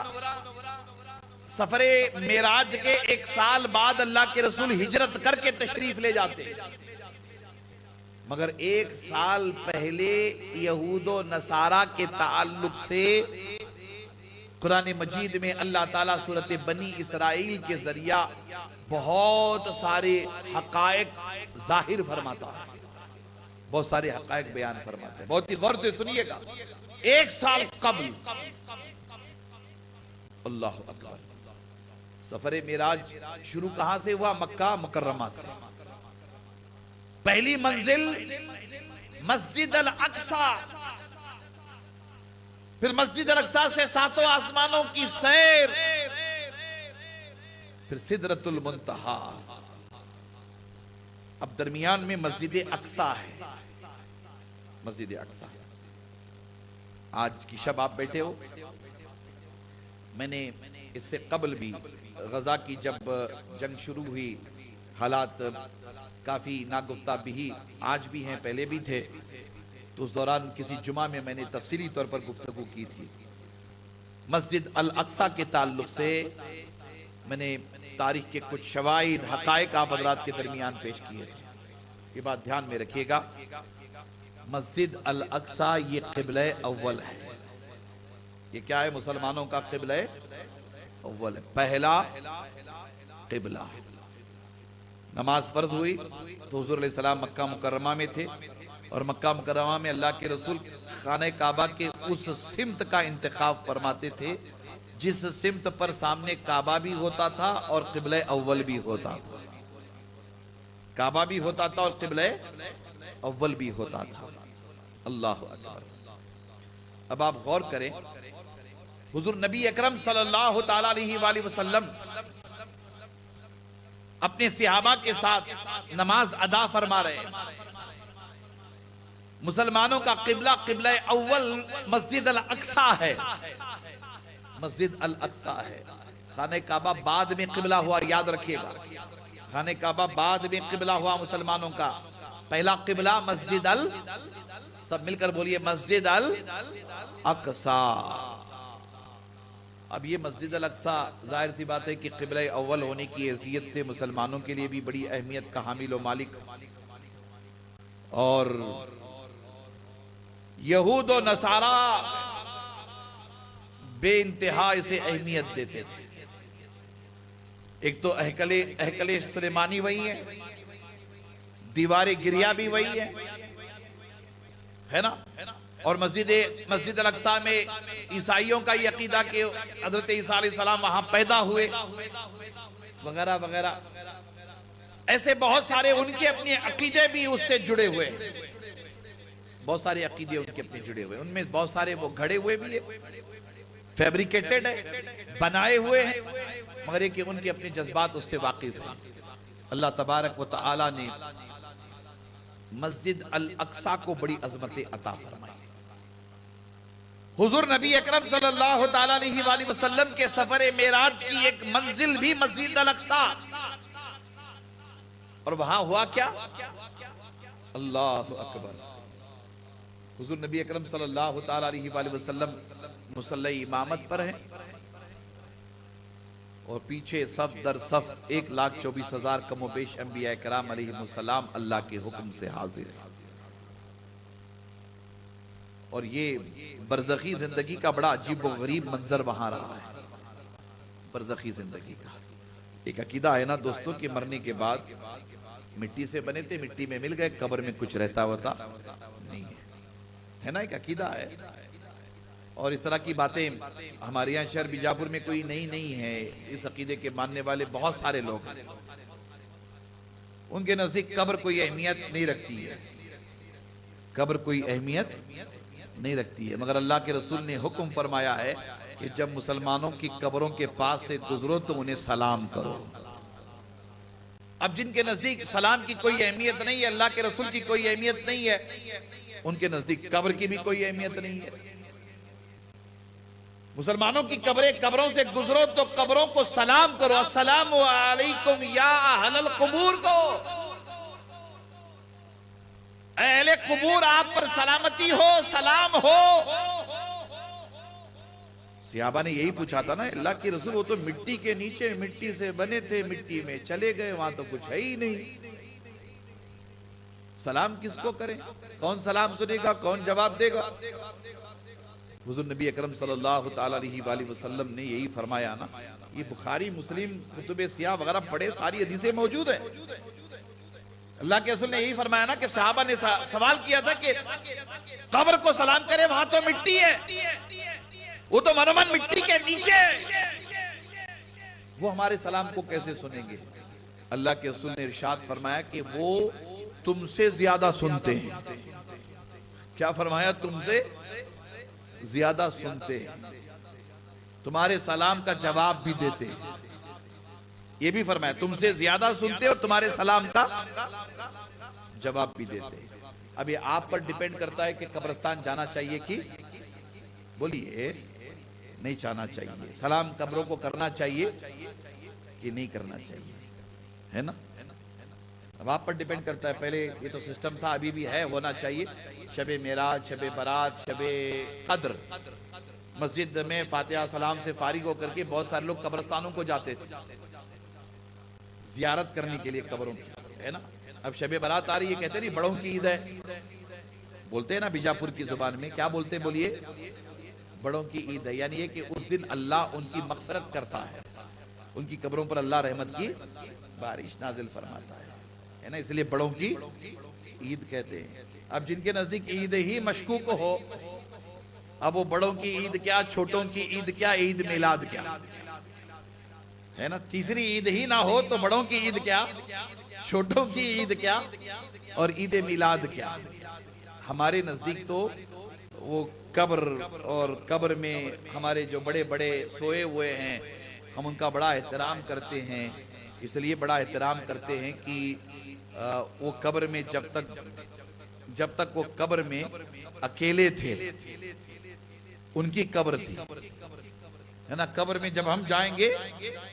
सफरे मेराज के 1 साल बाद अल्लाह के रसूल हिजरत करके तशरीफ ले जाते, मगर 1 साल पहले यहूदो नसारा के ताल्लुक से कुरान मजीद में अल्लाह ताला सूरत बनी इसराइल के जरिया बहुत सारे हकायक जाहिर फरमाता है, बहुत सारे हकायक बयान फरमाता है। बहुत ही गौर से सुनिएगा। 1 साल कबल, अल्लाह अकबर, सफरे मेराज शुरू कहां से हुआ? मक्का मुकर्रमा से। पहली मंजिल मस्जिद अल अक्सा, फिर मस्जिद अल अक्सा से 7 आसमानों की सैर, फिर सिदरतुल मुंतहा। अब दरमियान में मस्जिद अक्सा है। मस्जिद अक्सा आज की शब आप बैठे हो। मैंने इससे कबल भी गजा की जब जंग शुरू हुई, हालात काफी नागुफ्ता भी आज भी हैं, पहले भी थे, तो उस दौरान किसी जुमा में मैंने तफसीली तौर पर गुफ्तगू की थी। मस्जिद अल अक्सा के ताल्लुक से मैंने तारीख के कुछ शवाहिद हकायक आप हज़रात के दरमियान पेश किए थे। ये बात ध्यान में रखिएगा। मस्जिद अल अक्सा ये क़िबला अव्वल है। ये क्या है? मुसलमानों का क़िबला अव्वल है, पहला क़िबला। नमाज फर्ज हुई तो हुज़ूर अलैहिस्सलाम मक्का मुकर्रमा में थे, और मक्का मुकर्रमा में अल्लाह के रसूल खाने काबा के उस सिमत का इंतखाब फरमाते थे जिस सिमत पर सामने काबा भी होता था और क़िबला अव्वल भी होता था। काबा भी होता था और क़िबला अव्वल भी होता था। अल्लाह अकबर। अब आप गौर करें, हुजूर नबी अकरम सल्लल्लाहु ताला अलैहि वसल्लम अपने सहाबा के साथ नमाज अदा फरमा रहे हैं। मुसलमानों का क़िबला क़िबला अव्वल मस्जिद अल अक्सा है, मस्जिद अल अक्सा है। खाने काबा बाद में क़िबला हुआ, याद रखिएगा। खाने काबा बाद में क़िबला हुआ मुसलमानों का। पहला क़िबला मस्जिद अल, सब मिलकर बोलिए, मस्जिद अल अक्सा। अब ये मस्जिद अल अक्सा जाहिर सी बात है कि क़िबला अव्वल होने की हैसियत से मुसलमानों के लिए भी बड़ी अहमियत का हामिल व मालिक, और यहूद और नसारा बेइंतहा इसे अहमियत देते थे। एक तो अहकले सुलेमानी वही है, दीवारे गिरिया भी वही है ना। और मस्जिद अल अक्सा में ईसाइयों का ये अकीदा कि हजरत ईसा अलैहिस्सलाम वहां पैदा हुए वगैरह वगैरह, ऐसे बहुत सारे उनके अपने अकीदे भी उससे जुड़े हुए, बहुत सारे अकीदे उनके अपने जुड़े हुए। उनमें बहुत सारे वो घड़े हुए भी है, फैब्रिकेटेड है, बनाए हुए हैं, मगर ये कि उनके अपने जज्बात उससे वाकिफ हैं। अल्लाह तबारक व तआला ने मस्जिद अल अक्सा को बड़ी अजमतें अता फरमाई। हुजूर नबी अकरम सल्लल्लाहु ताला अलैहि वसल्लम के सफर मेराज की एक मंजिल भी मस्जिद अल अक्सा, और वहां हुआ क्या, अल्लाह अकबर। हुजूर नबी अकरम सल्लल्लाहु ताला अलैहि वसल्लम मुसल्ला इमामत पर हैं, और पीछे सफ दर सफ 1,24,000 कमोबेश अंबिया कराम अलैहिमुस्सलाम अल्लाह के हुक्म से हाजिर है। और ये बरज़खी जिंदगी का बड़ा अजीब व गरीब मंजर वहां रहा है। बरज़खी जिंदगी का एक अकीदा है ना दोस्तों, कि मरने के बाद मिट्टी से बने थे, मिट्टी में मिल गए, कब्र में कुछ रहता होता नहीं है ना, एक अकीदा है। और इस तरह की बातें हमारे यहाँ शहर बीजापुर में कोई नहीं है। इस अकीदे के मानने वाले बहुत सारे लोग हैं, उनके नजदीक कब्र कोई अहमियत नहीं रखती है, कब्र कोई अहमियत नहीं रखती है। मगर अल्लाह के रसूल ने हुक्म फरमाया है कि जब मुसलमानों की कब्रों के पास से गुजरो तो उन्हें सलाम करो। अब जिनके नजदीक सलाम की कोई अहमियत नहीं है, अल्लाह के रसूल की कोई अहमियत नहीं है, उनके नजदीक कब्र की भी कोई अहमियत नहीं है। मुसलमानों की कब्रों से गुजरो तो कब्रों को सलाम करो, अस्सलामु अलैकुम या अहलल कुबूर को, अहले कुबूर आप पर सलामती हो, सलाम हो। सहाबा ने यही पूछा था ना, अल्लाह के रसूल वो तो मिट्टी के नीचे मिट्टी से बने थे, मिट्टी में चले गए, वहां तो कुछ है ही नहीं, सलाम किसको करें, कौन सलाम सुनेगा, कौन जवाब देगा। हुजूर नबी अकरम सल्लल्लाहु ताला अलैहि वसल्लम ने यही फरमाया ना, ये बुखारी मुस्लिम कुतुबे सियाह वगैरह पढ़े, सारी हदीसें मौजूद है। अल्लाह के रसूल ने यही फरमाया ना कि सहाबा ने सवाल किया था कि कब्र को सलाम करे, वहां तो मिट्टी है, वो तो मनोमन मिट्टी के नीचे, वो हमारे सलाम को कैसे सुनेंगे। अल्लाह के रसूल ने इरशाद फरमाया कि वो तुमसे ज्यादा सुनते हैं। क्या फरमाया, तुमसे ज्यादा सुनते हैं, तुम्हारे सलाम का जवाब भी देते हैं। ये भी फरमाया तुमसे ज्यादा सुनते और तुम्हारे सलाम का जवाब भी देते हैं। अब ये आप पर डिपेंड करता है कि कब्रिस्तान जाना चाहिए कि, बोलिए, नहीं जाना चाहिए। सलाम कब्रों को करना चाहिए कि नहीं करना चाहिए, है ना। अब आप पर डिपेंड करता है। पहले ये तो सिस्टम था, अभी भी है, होना चाहिए। शबे मेराज, शबे बारात, शबे कद्र, मस्जिद में फातिहा सलाम से फारिग होकर के बहुत सारे लोग कब्रिस्तानों को जाते थे जियारत करने के लिए कब्रों की, है ना। अब शबे बारात आ रही है, कहते नहीं बड़ों की ईद है, बोलते हैं ना बीजापुर की जुबान में, क्या बोलते, बोलिए, बड़ों की ईद है। यानी ये कि उस दिन अल्लाह उनकी मग़फ़िरत करता है, उनकी कब्रों पर अल्लाह रहमत की बारिश नाजिल फरमाता है ना, इसलिए बड़ों की ईद कहते हैं। अब जिनके नजदीक ईद ही मशकूक हो, अब वो बड़ों की ईद क्या, छोटों की ईद क्या, ईद मिलाद क्या, है ना। तीसरी ईद ही ना हो तो बड़ों की ईद क्या, छोटों की ईद क्या, और ईद मिलाद क्या। हमारे नजदीक तो वो कब्र, और कब्र में हमारे जो बड़े बड़े सोए हुए हैं, हम उनका बड़ा एहतराम करते हैं। इसलिए बड़ा एहतराम करते हैं कि वो कब्र में जब तक वो कब्र में अकेले थे, उनकी कब्र थी, है ना। कब्र में जब हम जाएंगे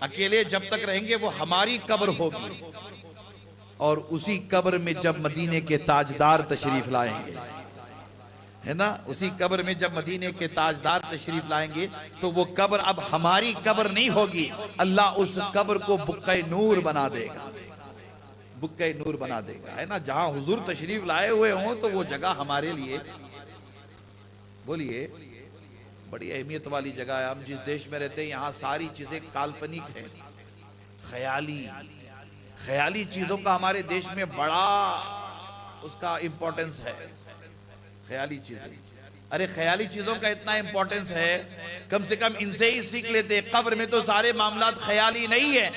अकेले जब तक रहेंगे, वो हमारी कब्र होगी। और उसी कब्र में जब मदीने के ताजदार तशरीफ लाएंगे, है ना, उसी कब्र में जब मदीने के ताजदार तशरीफ लाएंगे, तो वो कब्र अब हमारी कब्र नहीं होगी। अल्लाह उस कब्र को बुक्के नूर बना देगा, बुक्के नूर बना देगा, है ना। जहां हुजूर तशरीफ लाए हुए हों तो वो जगह हमारे लिए, बोलिए, बड़ी अहमियत वाली जगह है। हम जिस देश में रहते हैं यहाँ सारी चीजें काल्पनिक हैं, ख्याली चीजों का हमारे देश में बड़ा उसका इंपॉर्टेंस है। ख्याली चीजें, अरे ख्याली चीजों का इतना इंपॉर्टेंस है, कम से कम इनसे ही सीख लेते। कब्र में तो सारे मामलात ख्याली नहीं है।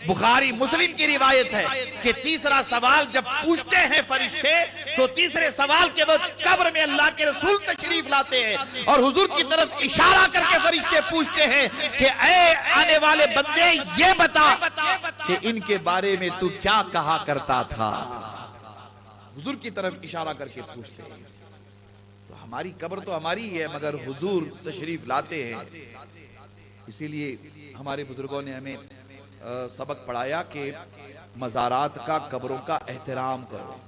बुखारी मुस्लिम की रिवायत है कि तीसरा सवाल जब पूछते हैं फरिश्ते, तो तीसरे सवाल के बाद कब्र में अल्लाह के रसूल तशरीफ लाते हैं और हुजूर की तरफ इशारा करके फरिश्ते पूछते हैं कि ऐ आने वाले बंदे, ये बता कि इनके बारे में तू क्या कहा करता था। हुजूर की तरफ इशारा करके पूछते हैं। हमारी कब्र तो हमारी है, मगर हुजूर तशरीफ लाते हैं। इसीलिए हमारे बुजुर्गों ने हमें सबक पढ़ाया कि मज़ारात का, कब्रों का एहतराम करो।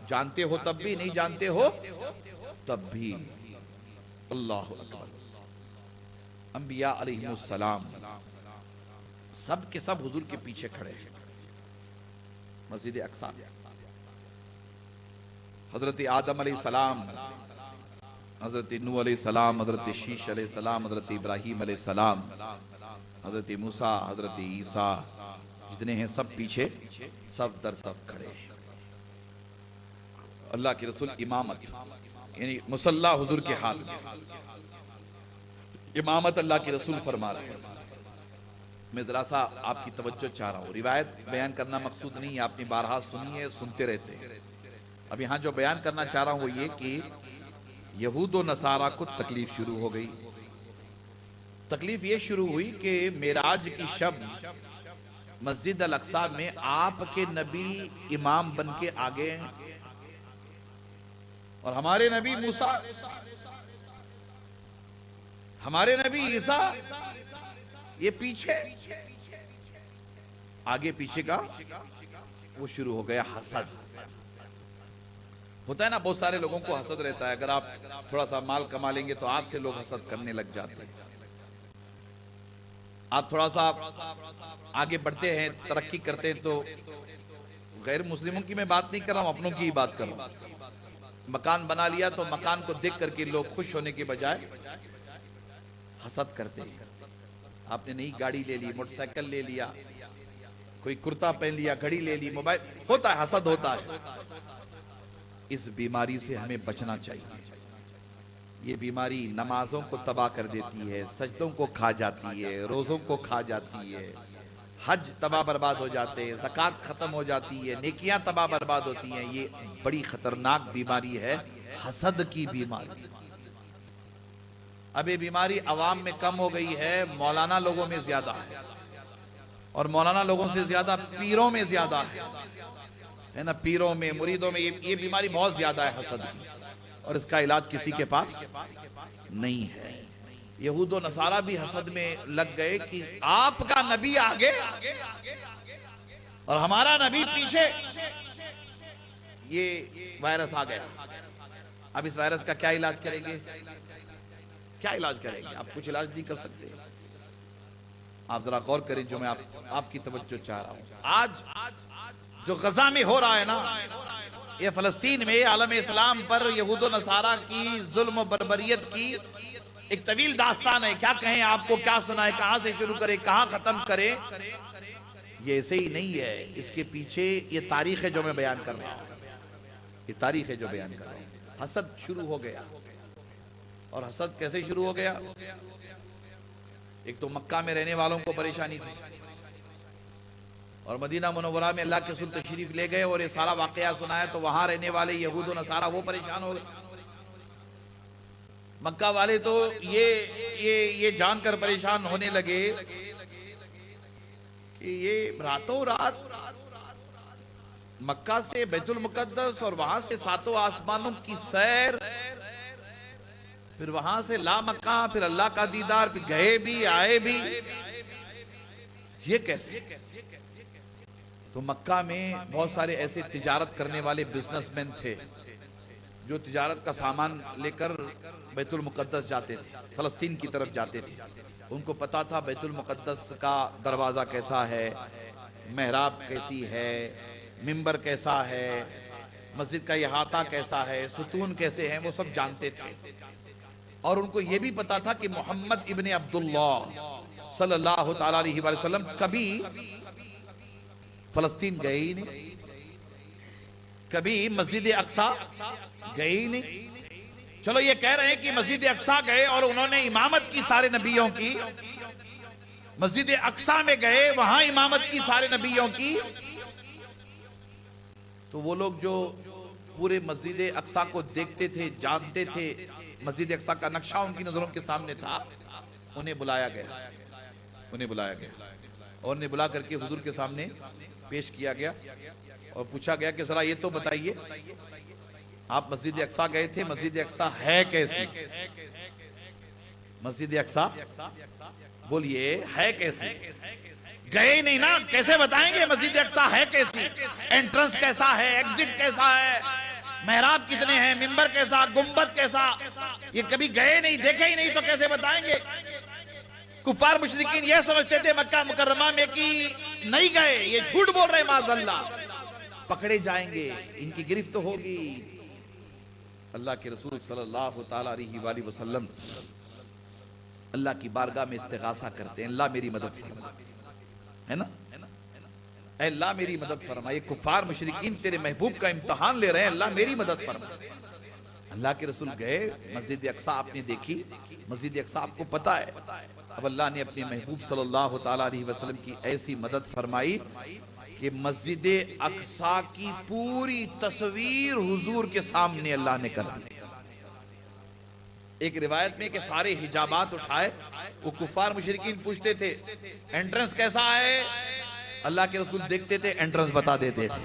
जानते हो तब भी, नहीं जानते हो तब भी। अल्लाह अकबर। अंबिया अलैहिमुस्सलाम सब के सब हुजूर के पीछे खड़े हैं। मस्जिद अक्सा, हजरत आदम अलैहिस्सलाम, हजरत नूह अलैहिस्सलाम, हजरत शीश अलैहिस्सलाम, हजरत इब्राहीम अलैहिस्सलाम, हजरत मूसा, हजरत ईसा, जितने हैं सब पीछे, सब दर सब खड़े। अल्लाह के रसूल इमामत, यानी मुसल्ला हुजूर के हाथ में, इमामत अल्लाह के रसूल फरमा रहे हैं। मैं जरा सा आपकी तवज्जो चाह रहा हूँ। रिवायत बयान करना मकसूद नहीं है, आपने बारहा सुनी है, सुनते रहते हैं। अब यहाँ जो बयान करना चाह रहा हूँ वो ये कि यहूद व नसारा को तकलीफ शुरू हो गई। तकलीफ ये शुरू हुई कि मेराज की शब मस्जिद अल अक्सा में आपके नबी इमाम बन के आ गए और हमारे नबी मूसा, हमारे नबी ईसा ये पीछे, आगे पीछे का वो शुरू हो गया हसद। होता है ना, बहुत सारे लोगों को हसद रहता है। अगर आप थोड़ा सा माल कमा लेंगे तो आपसे लोग हसद करने लग जाते हैं। आप थोड़ा सा आगे बढ़ते हैं, तरक्की करते हैं, तो गैर मुस्लिमों की मैं बात नहीं कर रहा हूं, अपनों की ही बात कर रहा हूं। मकान बना लिया तो मकान को देख करके लोग खुश होने के बजाय हसद करते हैं। आपने नई गाड़ी ले ली, मोटरसाइकिल ले लिया, कोई कुर्ता पहन लिया, घड़ी ले ली, मोबाइल, होता है, हसद होता है। इस बीमारी से हमें बचना चाहिए। ये बीमारी नमाजों को तबाह कर देती है, सजदों को खा जाती है, रोजों को खा जाती है, हज तबाह बर्बाद हो जाते हैं, ज़कात खत्म हो जाती है, नेकियां तबाह बर्बाद होती हैं। ये बड़ी खतरनाक बीमारी है, हसद की बीमारी। अब ये बीमारी अवाम में कम हो गई है, मौलाना लोगों में ज्यादा है, और मौलाना लोगों से ज्यादा पीरों में ज्यादा है ना। पीरों में, मुरीदों में ये बीमारी बहुत ज्यादा है हसद की, और इसका इलाज किसी के पास नहीं है। यहूद व नसारा भी हसद में लग गए कि आपका नबी आगे और हमारा नबी पीछे। ये वायरस आ गया। अब इस वायरस का क्या इलाज करेंगे? क्या इलाज करेंगे? आप कुछ इलाज नहीं कर सकते। आप जरा गौर करें, जो मैं आपकी तवज्जो चाह रहा हूं। आज जो गजा में हो रहा है ना, ये फलस्तीन में आलम इस्लाम पर यहूद व नसारा की जुल्म बर्बरियत की एक तवील दास्तान है। क्या कहें आपको, क्या सुनाए, कहां से शुरू करें, कहां खत्म करें। ये ऐसे ही नहीं है, इसके पीछे ये तारीख है जो मैं बयान कर रहा हूं। ये तारीख है जो बयान कर रहा हूं। हसद शुरू हो गया। और हसद कैसे शुरू हो गया? एक तो मक्का में रहने वालों को परेशानी थी, और मदीना मुनव्वरा में अल्लाह के रसूल तशरीफ ले गए और ये सारा वाकया सुनाया तो वहां रहने वाले यहूद और नसारा वो परेशान हो गए। मक्का वाले तो ये जानकर परेशान होने लगे कि ये रातों रात मक्का से बैतुल मुकद्दस और वहां से सातों आसमानों की सैर, फिर वहां से ला मक्का, फिर अल्लाह का दीदार, फिर गए भी आए भी, ये कैसे? तो मक्का में बहुत सारे ऐसे तिजारत करने वाले बिजनेसमैन थे जो तिजारत का सामान लेकर बैतुल मुकद्दस जाते थे, फलस्तीन की तरफ जाते थे। उनको पता था बैतुल मुकद्दस का दरवाजा कैसा है, मेहराब कैसी है, मिंबर कैसा है, मस्जिद का इहाता कैसा है, सुतून कैसे हैं, वो सब जानते थे। और उनको ये भी पता था कि मोहम्मद इब्ने अब्दुल्लाह सल्लल्लाहु ताला अलैहि वसल्लम कभी फलस्तीन गए ही नहीं, कभी मस्जिद अक्सा गए ही नहीं। चलो ये कह रहे हैं कि मस्जिद अक्सा गए और उन्होंने इमामत की सारे नबियों की, मस्जिद अक्सा में गए, वहां इमामत की सारे नबियों की। तो वो लोग जो पूरे मस्जिद अक्सा को देखते थे, जानते थे, मस्जिद अक्सा का नक्शा उनकी नजरों के सामने था, उन्हें बुलाया गया, उन्हें बुलाया गया और उन्हें बुला करके हुजूर के सामने पेश किया गया और पूछा गया कि जरा ये तो बताइए, आप मस्जिद अक्सा गए थे, मस्जिद अक्सा है कैसी? मस्जिद अक्सा बोलिए है कैसी? गए नहीं ना, कैसे बताएंगे मस्जिद अक्सा है कैसी? एंट्रेंस कैसा है, एग्जिट कैसा है, मेहराब कितने हैं, मिंबर कैसा, गुंबद कैसा, ये कभी गए नहीं, देखे ही नहीं, तो कैसे बताएंगे? कुफार मुशरिकीन ये समझते थे मक्का मुकर्रमा में कि नहीं गए, ये झूठ बोल रहे, माज़अल्लाह, पकड़े जाएंगे, इनकी गिरफ्त होगी। अल्लाह के रसूल सल्लल्लाहु ताला अलैहि वसल्लम अल्लाह की बारगाह में इस्तिगासा करते हैं, अल्लाह मेरी मदद फरमा, है ना, अल्लाह मेरी मदद फरमा। ये कुफार मुशरिकीन तेरे महबूब का इम्तिहान ले रहे हैं, अल्लाह मेरी मदद फरमा। अल्लाह के रसूल गए, मस्जिद अक्सा आपने देखी, मस्जिद अक्सा आपको पता है। अब अल्लाह ने अपने महबूब सल्लल्लाहु ताला अलैहि वसल्लम की ऐसी मदद फरमाई कि मस्जिद अक्सा की पूरी तस्वीर हुजूर के सामने अल्लाह ने कर दी। एक रिवायत में कि सारे हिजाबात उठाए, वो कुफार मुशरिकीन पूछते थे एंट्रेंस कैसा है, अल्लाह के रसूल देखते थे, एंट्रेंस बता देते थे।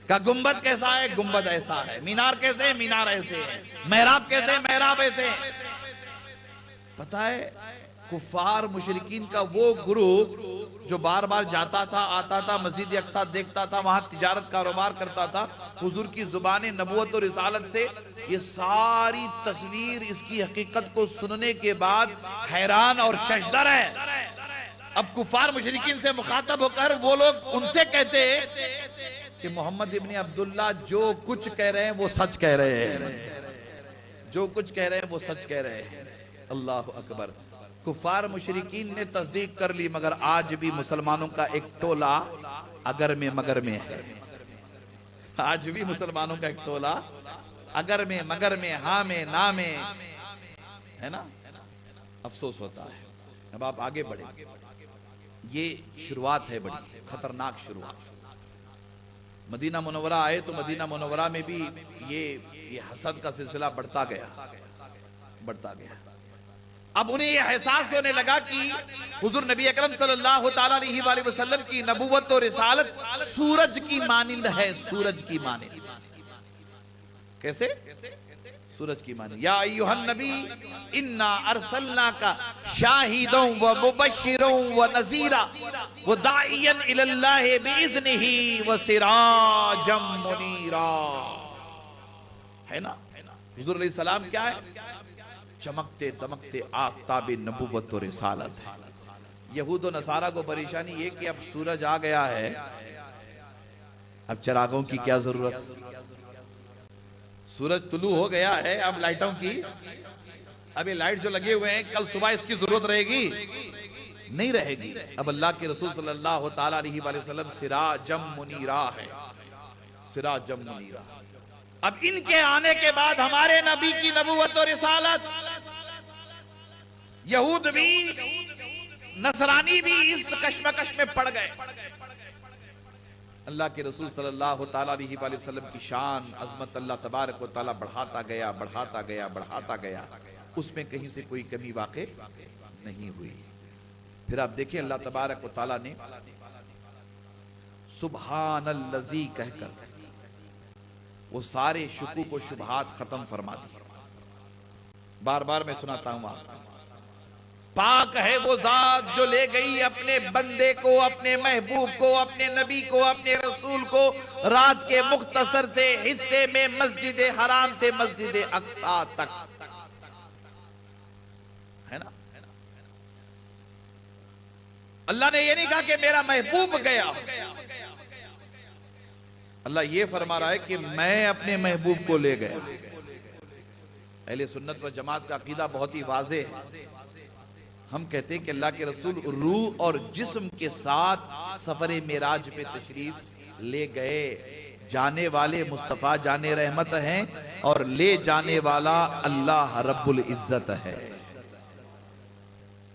का गुंबद कैसा है, गुंबद ऐसा है, मीनार कैसे है, मीनार ऐसे है, मेहराब कैसे है, मेहराब ऐसे है। पता है कुफार मुशरिकीन का वो ग्रुप जो बार बार जाता था, आता था, मस्जिद अक्सा देखता था, वहां तिजारत कारोबार करता था, हुजूर की जुबान नबूवत और रिसालत से ये सारी तस्वीर, इसकी हकीकत को सुनने के बाद हैरान और शशदर है। अब कुफार मुशरिकीन से मुखातब होकर वो लोग उनसे कहते कि मोहम्मद इब्ने अब्दुल्ला जो कुछ कह रहे हैं वो सच कह रहे हैं, जो कुछ कह रहे हैं वो सच कह रहे हैं। अल्लाह अकबर। कुफार मुशरिकीन ने तस्दीक कर ली, मगर आज भी मुसलमानों का एक टोला अगर में मगर में है। आज भी मुसलमानों का एक टोला अगर में मगर में, हाँ में ना में, है ना। अफसोस होता है। अब आप आगे बढ़े, ये शुरुआत है बड़ी खतरनाक शुरुआत। मदीना मुनव्वरा आए तो मदीना मुनव्वरा में भी ये हसद का सिलसिला बढ़ता गया, बढ़ता गया। अब उन्हें यह एहसास होने लगा कि हुजूर नबी अकरम सल्लल्लाहु ताला अलैहि वसल्लम की नबूवत और रिसालत सूरज की मानिंद है, सूरज की मानिंद। कैसे? सूरज की मानिंद। या अय्युहन नबी इन्ना अरसलनाका शाहिदन व मुबश्शिरन व नज़ीरा व दाइयन इलल्लाहि बिइज़्निही व सिराजम मुनीरा। है ना, हुजूर अलैहि सलाम क्या है? चमकते दमकते आफ़ताबे नबूवत और रिसालत है। यहूद और नसारा को परेशानी ये कि अब सूरज आ गया है, अब चिरागों की क्या जरूरत? सूरज तुलू हो गया है, अब लाइटों की, अब ये लाइट जो लगे हुए हैं कल सुबह इसकी जरूरत रहेगी? नहीं रहेगी। अब अल्लाह के रसूल सल्लल्लाहु ताला अलैहि वसल्लम सिराजम मुनीरा है, सिराजम मुनीरा। अब इनके आने के बाद हमारे नबी की नबूवत और रिसालत, यहूद भी नसरानी भी इस कश्मकश में पड़ गए अल्लाह के रसूल सल्लल्लाहु ताला अलैहि वसल्लम की शान अजमत अल्लाह तबारक व तआला बढ़ाता गया, बढ़ाता गया, बढ़ाता गया, उसमें कहीं से कोई कमी वाक़ई नहीं हुई। फिर आप देखिए अल्लाह तबारक व तआला ने सुब्हानल्लज़ी कहकर वो सारे शुकूक व शुबहात खत्म फरमा दी। बार बार मैं सुनाता हूं, आप पाक है वो जात जो ले गई अपने बंदे को, अपने महबूब को, अपने नबी को, अपने रसूल को रात के मुख्तसर से हिस्से में मस्जिद हराम से मस्जिद अक्सा तक, है ना। अल्लाह ने ये नहीं कहा कि मेरा महबूब गया, अल्लाह ये फरमा रहा है कि मैं अपने महबूब को ले गया। अहले सुन्नत व जमात का अकीदा बहुत ही वाज़ेह है। हम कहते हैं कि अल्लाह के रसूल रूह और जिस्म के साथ सफरे मेराज पे तशरीफ ले गए। जाने वाले मुस्तफ़ा जाने रहमत हैं और ले जाने वाला अल्लाह रब्बुल इज्जत है।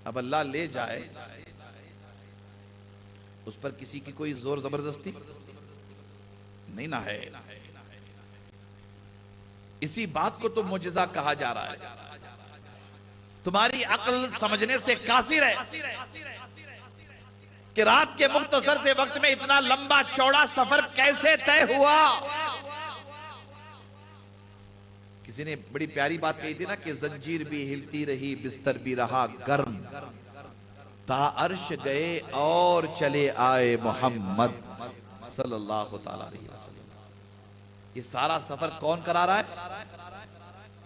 अब अल्लाह ले जाए, उस पर किसी की कोई जोर जबरदस्ती नहीं ना है। इसी बात को तो मुजज़ा कहा जा रहा है। तुम्हारी अक्ल समझने से कासिर है कि रात के मुख्तसर से वक्त में इतना लंबा चौड़ा सफर कैसे तय हुआ। किसी ने बड़ी प्यारी बात कही थी ना कि जंजीर भी हिलती रही, बिस्तर भी रहा गर्म, ता अर्श गए और चले आए मोहम्मद सल्लल्लाहु ताला अलैहि वसल्लम। ये सारा सफर कौन करा रहा है?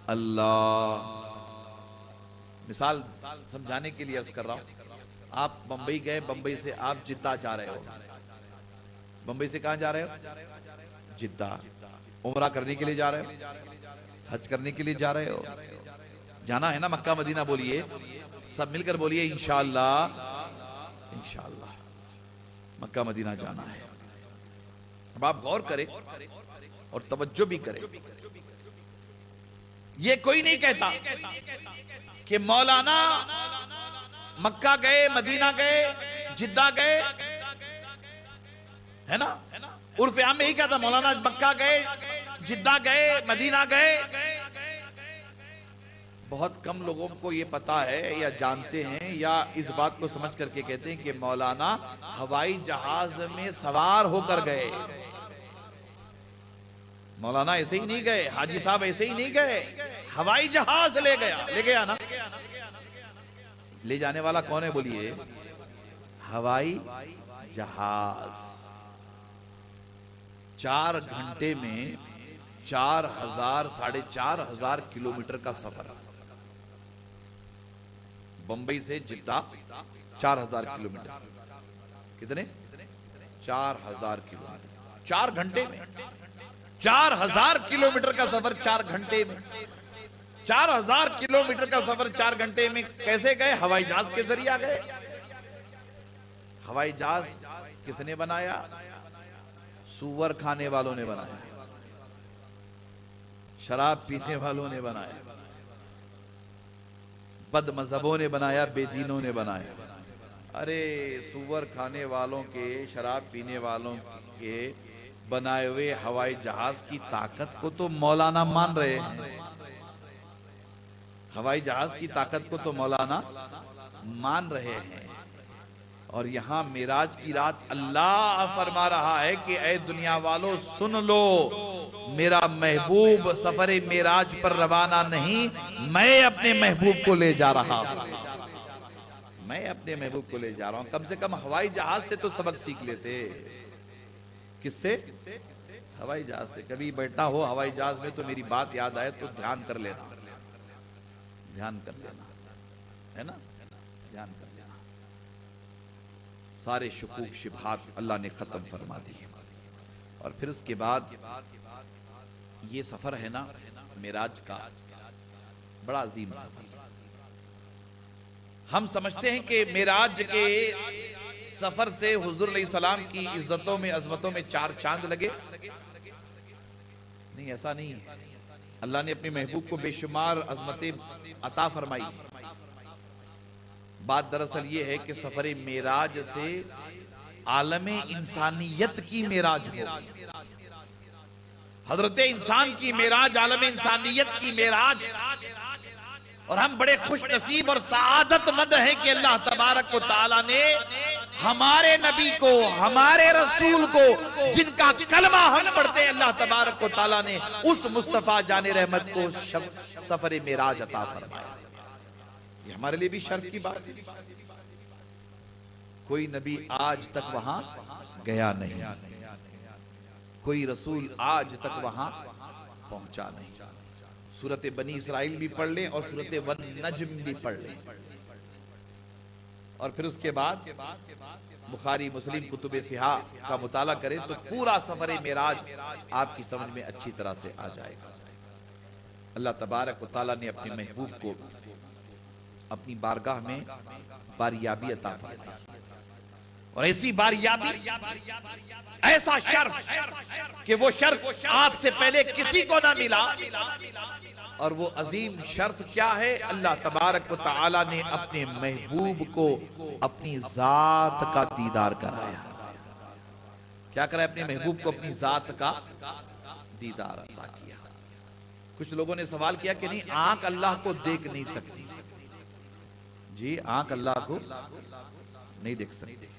अल्लाह। मिसाल समझाने के लिए अर्ज कर रहा हूं। आप बंबई गए, बंबई से आप जिद्दा जा रहे हो। बंबई से कहां जा रहे हो? जिद्दा। उमरा करने के लिए जा रहे हो, हज करने के लिए जा रहे हो, जाना है ना मक्का मदीना। बोलिए, सब मिलकर बोलिए इंशाअल्लाह, इंशाअल्लाह मक्का मदीना जाना है। अब आप गौर करें और तवज्जो भी करें। ये कोई नहीं कहता कि मौलाना मक्का गए, मदीना गए, जिद्दा गए, है ना। उर्फ आम में ही कहता मौलाना मक्का गए, जिद्दा गए, मदीना गए। बहुत कम लोगों को ये पता है या जानते हैं या इस बात को समझ करके कहते हैं कि मौलाना हवाई जहाज में सवार होकर गए। मौलाना ऐसे ही नहीं गए, हाजी साहब ऐसे ही नहीं गए, हवाई जहाज ले गया ना। ले जाने वाला कौन है? बोलिए, हवाई जहाज। 4 घंटे में 4000 4500 किलोमीटर का सफर। बंबई से जिद्दा 4000 किलोमीटर। कितने? 4000 किलोमीटर 4 घंटे में। 4000 किलोमीटर का सफर 4 घंटे में। 4000 किलोमीटर का सफर 4 घंटे में कैसे गए? हवाई जहाज के जरिए गए। हवाई जहाज किसने बनाया? सुअर खाने वालों ने बनाया, शराब पीने वालों ने बनाया, बद मजहबों ने बनाया, बेदीनों ने बनाया। अरे सुअर खाने वालों के, शराब पीने वालों के बनाए हुए हवाई जहाज की ताकत को तो मौलाना मान रहे हैं। हवाई जहाज की ताकत को तो मौलाना मान रहे हैं। और यहां मेराज की रात अल्लाह फरमा रहा है कि ऐ दुनिया वालों सुन लो, मेरा महबूब सफरे मेराज पर रवाना नहीं, मैं अपने महबूब को ले जा रहा हूं। मैं अपने महबूब को ले जा रहा हूं। कम से कम हवाई जहाज से तो सबक सीख लेते। किससे? हवाई जहाज से। कभी बैठना हो हवाई जहाज में तो मेरी बात याद आए तो ध्यान कर लेना, ध्यान कर लेना, है ना, ध्यान कर लेना। सारे शुकूक शिबहात अल्लाह ने खत्म फरमा दिए। और फिर उसके बाद ये सफर है ना मेराज का, बड़ा अजीम सफर। हम समझते हैं कि मेराज के सफर से हुजूर अलैहिस्सलाम की इज्जतों में, अजमतों में 4 चांद लगे। नहीं, ऐसा नहीं है। अल्लाह ने अपने महबूब को बेशुमार अजमतें अता फरमाई। बात दरअसल ये है कि सफर मेराज से आलमे इंसानियत की मेराज होगी। हजरत इंसान की मेराज, आलम इंसानियत की मेराज। और हम बड़े खुश नसीब और सआदतमंद हैं कि अल्लाह तबारक व तआला ने हमारे नबी को, हमारे रसूल को, जिनका कलमा हम पढ़ते हैं, अल्लाह तबारक व तआला ने उस मुस्तफा जाने रहमत को सफर मेराज अता फरमाया। ये हमारे लिए भी शर्फ की बात है। कोई नबी आज तक वहां गया नहीं, कोई रसूल आज तक वहां पहुंचा नहीं। सूरत बनी इसराइल भी पढ़ लें और सूरत वन नज्म भी पढ़ लें, और फिर उसके बाद बुखारी मुस्लिम कुतुब सिहा का मुताला करें तो पूरा सफर मेराज आपकी समझ में अच्छी तरह से आ जाएगा। अल्लाह तबारक व तआला ने अपने महबूब को अपनी बारगाह में बारियाबी अता फरमाई, और ऐसी बारियाबी, ऐसा शर्फ कि वो शर्फ आपसे पहले किसी को ना मिला। और वो अजीम शर्फ क्या है? अल्लाह तबारक व तआला ने अपने महबूब को अपनी जात का दीदार कराया। क्या कराया? अपने महबूब को अपनी जात का दीदार अता किया। कुछ लोगों ने सवाल किया कि नहीं, आंख अल्लाह को देख नहीं सकती। जी, आंख अल्लाह को नहीं देख सकती।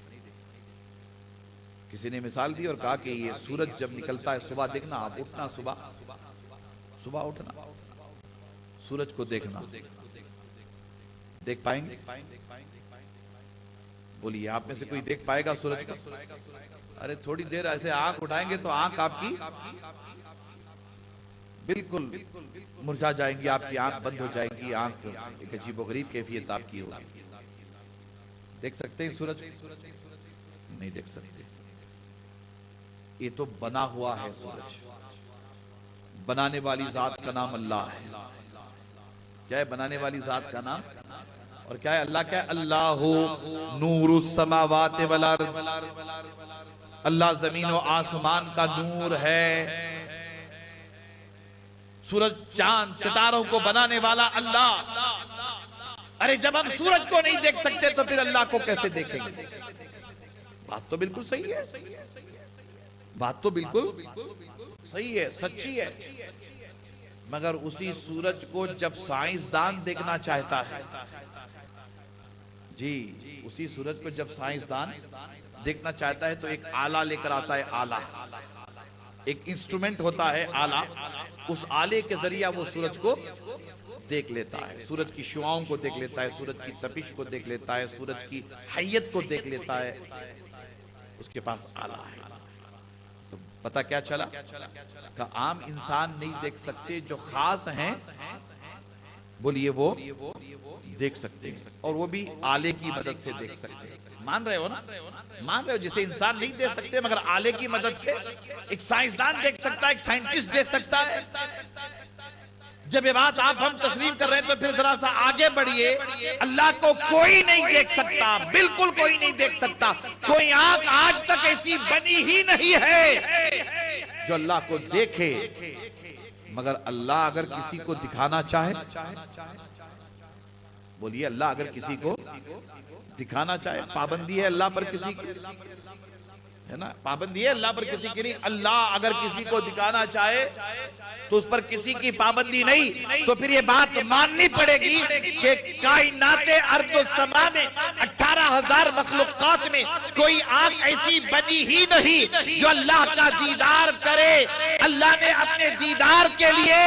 किसी ने मिसाल दी और कहा कि ये सूरज जब निकलता है सुबह देखना, आप उठना, सुबह उठना, सूरज को देखना, देख पाएंगे? बोलिए, आप में से कोई देख पाएगा सूरज को? अरे थोड़ी देर ऐसे आंख उठाएंगे तो आंख आपकी बिल्कुल मुरझा जाएंगी, आपकी आंख बंद हो जाएगी, आंख एक अजीबोगरीब कैफियत आपकी होगी। देख सकते हैं सूरज? नहीं देख सकते। ये तो बना हुआ है सूरज। बनाने वाली जात का नाम अल्लाह है। क्या है बनाने वाली जात का नाम? और क्या है अल्लाह? क्या है? अल्लाहु नूरुस समावाति वल अर्द। अल्लाह जमीन और आसमान का नूर है। सूरज, चांद, सितारों को बनाने वाला अल्लाह। अरे जब हम सूरज को नहीं देख सकते तो फिर अल्लाह को कैसे देखेंगे? बात तो बिल्कुल सही है, बात तो बिल्कुल सही है, सच्ची है। मगर उसी सूरज को जब साइंसदान देखना चाहता है, जी, उसी सूरज को जब साइंसदान देखना चाहता है तो एक आला लेकर आता है। आला, एक इंस्ट्रूमेंट होता है आला। उस आले के जरिए वो सूरज को देख लेता है, सूरज की शुआओं को देख लेता है, सूरज की तपिश को देख लेता है, सूरज की हैयत को देख लेता है। उसके पास आला है। तो पता क्या चला? का आम इंसान नहीं देख सकते, जो खास हैं बोलिए वो देख सकते हैं, और वो भी आले की मदद से देख सकते हैं। मान रहे हो ना? मान रहे हो? जिसे इंसान नहीं देख सकते मगर आले की मदद से एक साइंसदान देख सकता है, एक साइंटिस्ट देख सकता है। जब ये बात आप हम तस्लीम कर रहे हैं तो फिर जरा सा आगे बढ़िए। अल्लाह को कोई नहीं देख सकता, बिल्कुल कोई नहीं देख सकता। कोई आंख आज तक ऐसी बनी ही नहीं है जो अल्लाह को देखे। मगर अल्लाह अगर किसी को दिखाना चाहे, बोलिए, अल्लाह अगर किसी को दिखाना चाहे, पाबंदी है अल्लाह पर किसी की, है ना? पाबंदी है अल्लाह पर किसी की नहीं। अल्लाह अगर किसी को दिखाना चाहे तो उस पर किसी की पाबंदी नहीं। तो फिर ये बात माननी पड़ेगी कि कायनाते अर्द और समा में 18,000 मखलूकात में कोई आंख ऐसी बनी ही नहीं जो अल्लाह का दीदार करे। अल्लाह ने अपने दीदार के लिए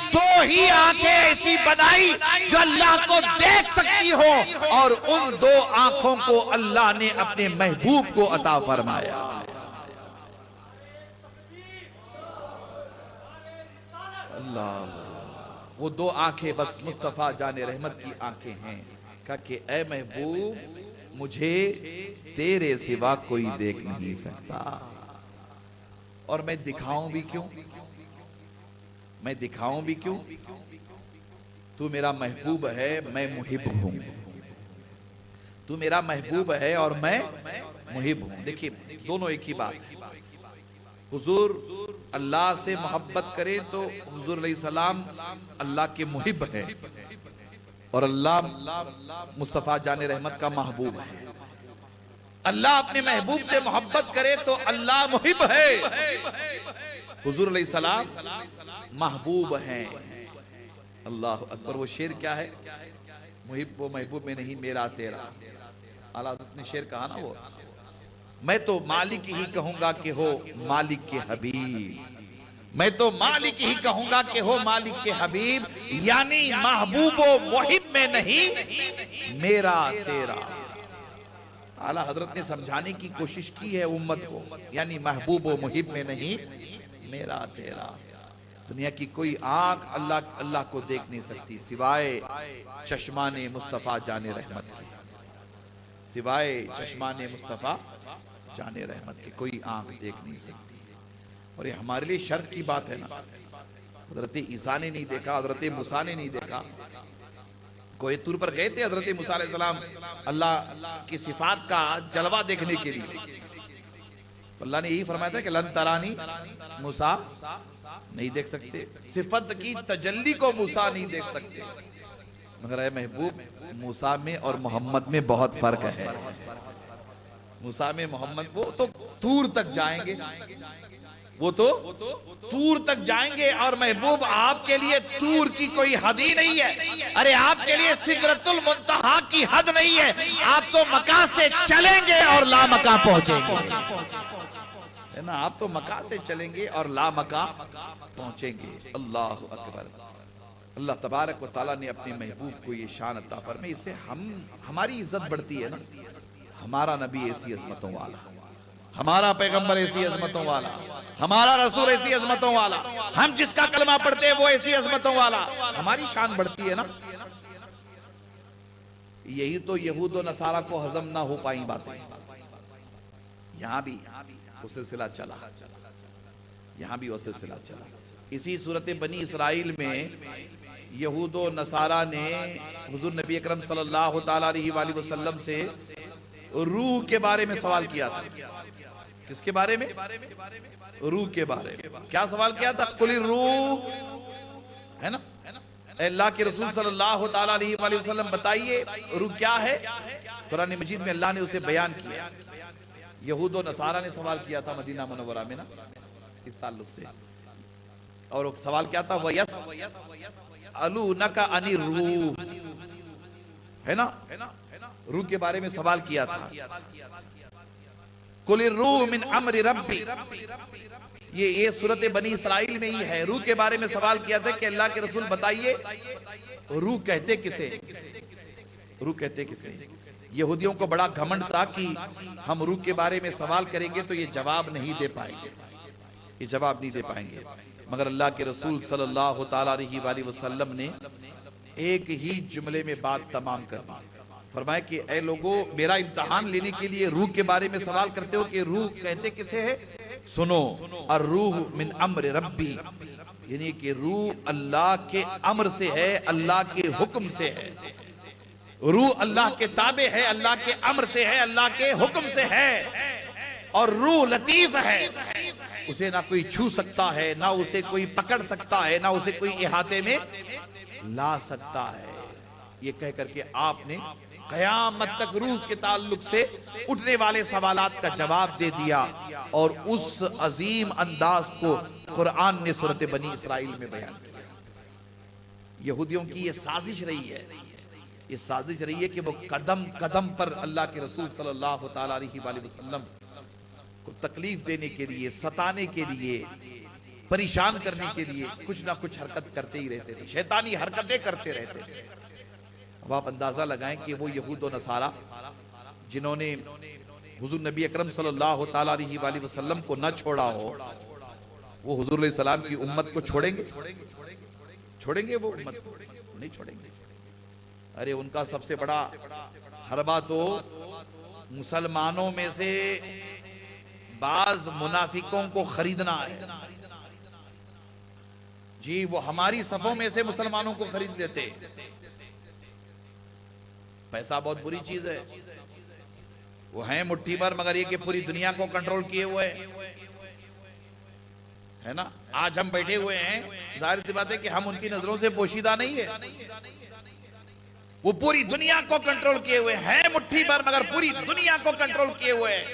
दो ही आंखें ऐसी बनाई जो अल्लाह को देख सकती हो, और उन दो आंखों को अल्लाह ने अपने महबूब को अता फरमाया। अल्लाह, वो दो आंखें बस मुस्तफा जाने रहमत की आंखें हैं। कहा कि ऐ महबूब, मुझे तेरे सिवा कोई देख नहीं सकता, और मैं दिखाऊं भी क्यों? मैं दिखाऊं भी क्यों? तू मेरा महबूब है, मैं मुहिब हूं। तू मेरा महबूब है और मैं मुहिब हूं। देखिए, दोनों एक ही बात। हुजूर अल्लाह से मोहब्बत करें तो हुजूर अलैहिस्सलाम अल्लाह के मुहिब है, और अल्लाह मुस्तफा जाने रहमत का महबूब है। अल्लाह अपने महबूब से मोहब्बत करे तो अल्लाह मुहिब है। हुजूर अलैहिस्सलाम महबूब हैं। अल्लाह अकबर। वो शेर क्या है? मुहिब वो महबूब में नहीं, मेरा तेरा। आला हज़रत ने शेर कहा ना, वो मैं तो मालिक ही कहूंगा कि हो मालिक के हबीब, मैं तो मालिक ही कहूंगा कि हो मालिक के हबीब, यानी महबूब व मुहिब में नहीं, मेरा तेरा। आला हजरत ने समझाने की कोशिश की है उम्मत को, यानी महबूब व मुहिब में नहीं, मेरा तेरा। दुनिया की कोई आंख अल्लाह को देख नहीं सकती सिवाय चश्माने मुस्तफा जाने रहमत के, सिवाय चश्माने मुस्तफा जाने रहमत के कोई आंख देख नहीं सकती। और ये हमारे लिए शर्फ की बात है ना। हजरत ईसा ने नहीं देखा, हजरत मूसा ने नहीं देखा। कोई तूर पर गए थे हजरत मूसा अलैहिस्सलाम अल्लाह की सिफात का जलवा देखने के लिए। अल्लाह ने यही फरमाया था कि लन तरानी, मूसा नहीं देख सकते, सिफत की तजल्ली को मूसा नहीं देख सकते। मगर ऐ महबूब, मूसा में और मोहम्मद में बहुत फर्क है। मूसा में मोहम्मद वो तो तूर तक जाएंगे, वो तो तूर तक जाएंगे, और महबूब आपके लिए तूर की कोई हद ही नहीं है। अरे आपके लिए सिदरतुल मुंतहा की हद नहीं है। आप तो मक्का से चलेंगे और ला मक्का पहुंचेंगे, है ना। आप तो मक्का से चलेंगे और ला मक्का पहुंचेंगे। अल्लाह अकबर। अल्लाह तबारक व तआला ने अपने महबूब को ये शान अता फरमाई, इससे हमारी इज्जत बढ़ती है ना। हमारा नबी ऐसी अजमतों वाला, हमारा पैगंबर ऐसी अजमतों वाला, हमारा रसूल ऐसी अजमतों वाला, हम जिसका कलमा पढ़ते हैं वो ऐसी अजमतों वाला, हमारी शान बढ़ती है ना। यही तो यहूद और नसारा को हजम ना हो पाई बातें। यहां भी वो सिलसिला चला, यहां भी वो सिलसिला चला। इसी सूरत बनी इसराइल में यहूद और नसारा ने हुजूर नबी अकरम सल्लल्लाहु तआला अलैहि वसल्लम से रूह के बारे में सवाल किया था। किसके बारे में? रूह के बारे में। क्या सवाल किया था? कुलिर रूह, है ना। अल्लाह के रसूल सल्लल्लाहु तआला अलैहि वसल्लम बताइए रूह क्या है। कुरान मजीद में अल्लाह ने उसे बयान किया। यहूद और नसारा ने सवाल किया था मदीना मुनव्वरा में ना, इस ताल्लुक से। और सवाल क्या था? वयस अलूनका अनिर रूह, है ना, रूह के बारे में सवाल किया था। कुलिर रूह मिन अम्रि रब्बी, ये सूरत बनी इसराइल में ही है। रूह के बारे में सवाल किया था कि अल्लाह के रसूल बताइए रूह कहते किसे, रूह कहते किसे। यहूदियों को बड़ा घमंड था कि हम रूह के बारे में सवाल करेंगे तो ये जवाब नहीं दे पाएंगे, ये जवाब नहीं दे पाएंगे। मगर अल्लाह के रसूल सल्लल्लाहु तआला अलैहि वसल्लम ने एक ही जुमले में बात तमाम कर दी। फरमाया कि ऐ लोगों, मेरा इम्तिहान लेने के लिए रूह के बारे में सवाल करते हो कि रूह कहते किसे है। सुनो, और रूह मिन अम्र रब्बी, यानी कि रूह अल्लाह के अम्र से है, अल्लाह के हुक्म से है। रूह अल्लाह के ताबे है, अल्लाह के अम्र से है, अल्लाह के हुक्म से है। और रूह लतीफ है, उसे ना कोई छू सकता है, ना उसे कोई पकड़ सकता है, ना उसे कोई इहाते में ला सकता है। ये कह करके आपने कयामत तक रूह के ताल्लुक से उठने वाले सवालात का जवाब दे दिया। और उस अजीम अंदाज को कुरान ने सूरत बनी इसराइल में बयान किया। यहूदियों की ये साजिश रही है, ये साजिश रही है कि वो कदम कदम पर अल्लाह के रसूल सल्लल्लाहु तआला अलैहि वसल्लम को तकलीफ देने के लिए, सताने के लिए, परेशान करने के लिए कुछ ना कुछ हरकत करते ही रहते थे, शैतानी हरकतें करते रहते थे। अब आप अंदाजा लगाएं कि वो यहूद और नसारा जिन्होंने हुजूर नबी अकरम सल्लल्लाहु तआला अलैहि वसल्लम को न छोड़ा हो, वो हुजूर अलैहि सलाम की उम्मत को छोड़ेंगे? छोड़ेंगे वो उम्मत को? नहीं छोड़ेंगे। अरे उनका सबसे बड़ा हरबा तो मुसलमानों में से बाज मुनाफिकों को खरीदना है। जी, वो हमारी सफों में से मुसलमानों को खरीद लेते। पैसा बहुत बुरी चीज है, वो है मुट्ठी भर, मगर ये कि पूरी दुनिया को कंट्रोल किए हुए है ना। आज हम बैठे हुए हैं, जाहिर सी बात है कि हम उनकी नजरों से पोशीदा नहीं है। वो पूरी दुनिया को कंट्रोल किए हुए हैं, मुट्ठी भर मगर पूरी दुनिया को कंट्रोल किए हुए हैं।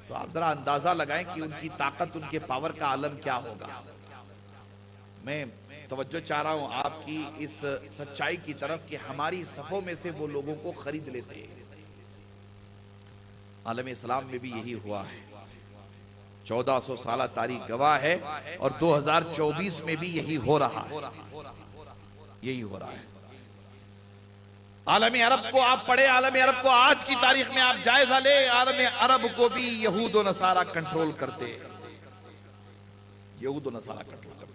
तो आप जरा अंदाजा लगाएं कि उनकी ताकत, उनके पावर का आलम क्या होगा। मैं तवज्जो चाह रहा हूं आपकी इस सच्चाई की तरफ कि हमारी सफों में से वो लोगों को खरीद लेते हैं। आलम इस्लाम में भी यही हुआ है। 1400 साल तारीख गवाह है और 2024 में भी यही हो रहा है, यही हो रहा है। आलम अरब को आप पढ़े, आलम अरब को आज की तारीख में आप जायजा ले, आलम अरब को भी यहूद और नसारा कंट्रोल करते, यहूद और नसारा कंट्रोल करते।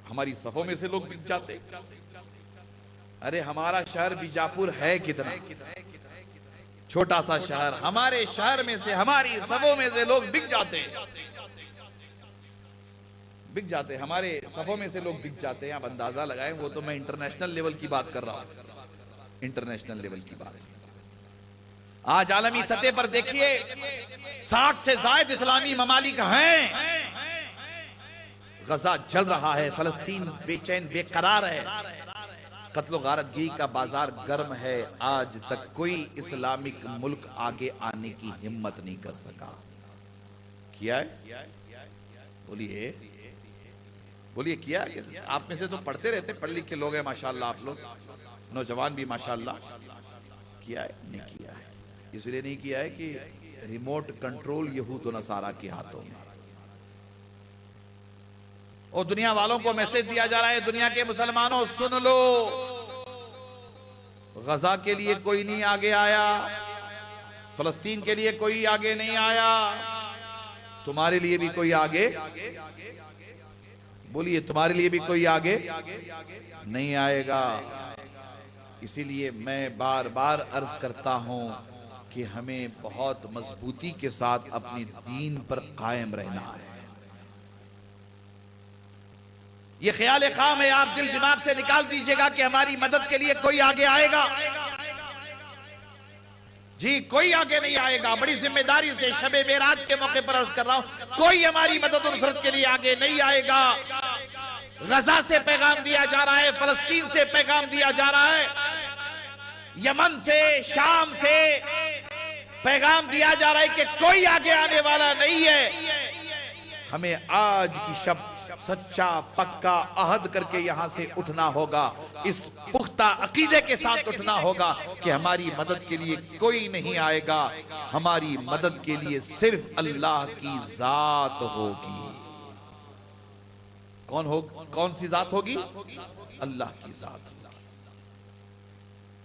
हमारी सफों में से लोग बिक जाते। अरे हमारा शहर बीजापुर है कितना छोटा सा शहर, हमारे शहर में से, हमारी सफों में से लोग बिक जाते, बिक जाते, हमारे सफों में से लोग बिक जाते हैं। आप अंदाजा लगाएं, वो तो मैं इंटरनेशनल लेवल की बात कर रहा हूं, इंटरनेशनल लेवल की बात। आज आलमी सतह पर देखिए 60 से ज्यादा इस्लामी ममालिक हैं, गजा जल रहा है, फलस्तीन बेचैन बेकरार है, कत्लो गारतगिरी का बाजार गर्म है। आज तक कोई इस्लामिक मुल्क आगे आने की हिम्मत नहीं कर सका। किया है? बोलिए बोलिए, किया है? आप में से तो पढ़ते रहते, पढ़ लिख के लोग हैं माशाल्लाह, आप लोग नौजवान भी माशाल्लाह। किया है? नहीं किया है। इसलिए नहीं किया है कि रिमोट कंट्रोल यहूद और नसारा के हाथों में, और दुनिया वालों को मैसेज दिया जा रहा है, दुनिया के मुसलमानों सुन लो, गजा के लिए कोई नहीं आगे आया, फलस्तीन के लिए कोई आगे नहीं आया, तुम्हारे लिए भी कोई आगे, बोलिए तुम्हारे लिए भी कोई आगे नहीं आएगा। इसीलिए मैं बार बार अर्ज करता हूं कि हमें बहुत मजबूती के साथ अपने दीन पर कायम रहना है। ये ख्याल खाम है, आप दिल दिमाग से निकाल दीजिएगा कि हमारी मदद के लिए कोई आगे आएगा। जी कोई आगे नहीं आएगा। बड़ी जिम्मेदारी से शबे मेराज के मौके पर अर्ज कर रहा हूं, कोई हमारी मदद और नुसरत के लिए आगे नहीं आएगा। गजा से पैगाम दिया जा रहा है, फलस्तीन से पैगाम दिया जा रहा है, यमन से, शाम से पैगाम दिया जा रहा है कि कोई आगे आने वाला नहीं है। हमें आज की शब सच्चा पक्का अहद करके यहां से उठना होगा, इस पुख्ता अकीदे के साथ उठना होगा कि हमारी मदद के लिए कोई नहीं आएगा, हमारी मदद के लिए सिर्फ अल्लाह की जात होगी। कौन सी जात होगी? अल्लाह की जात,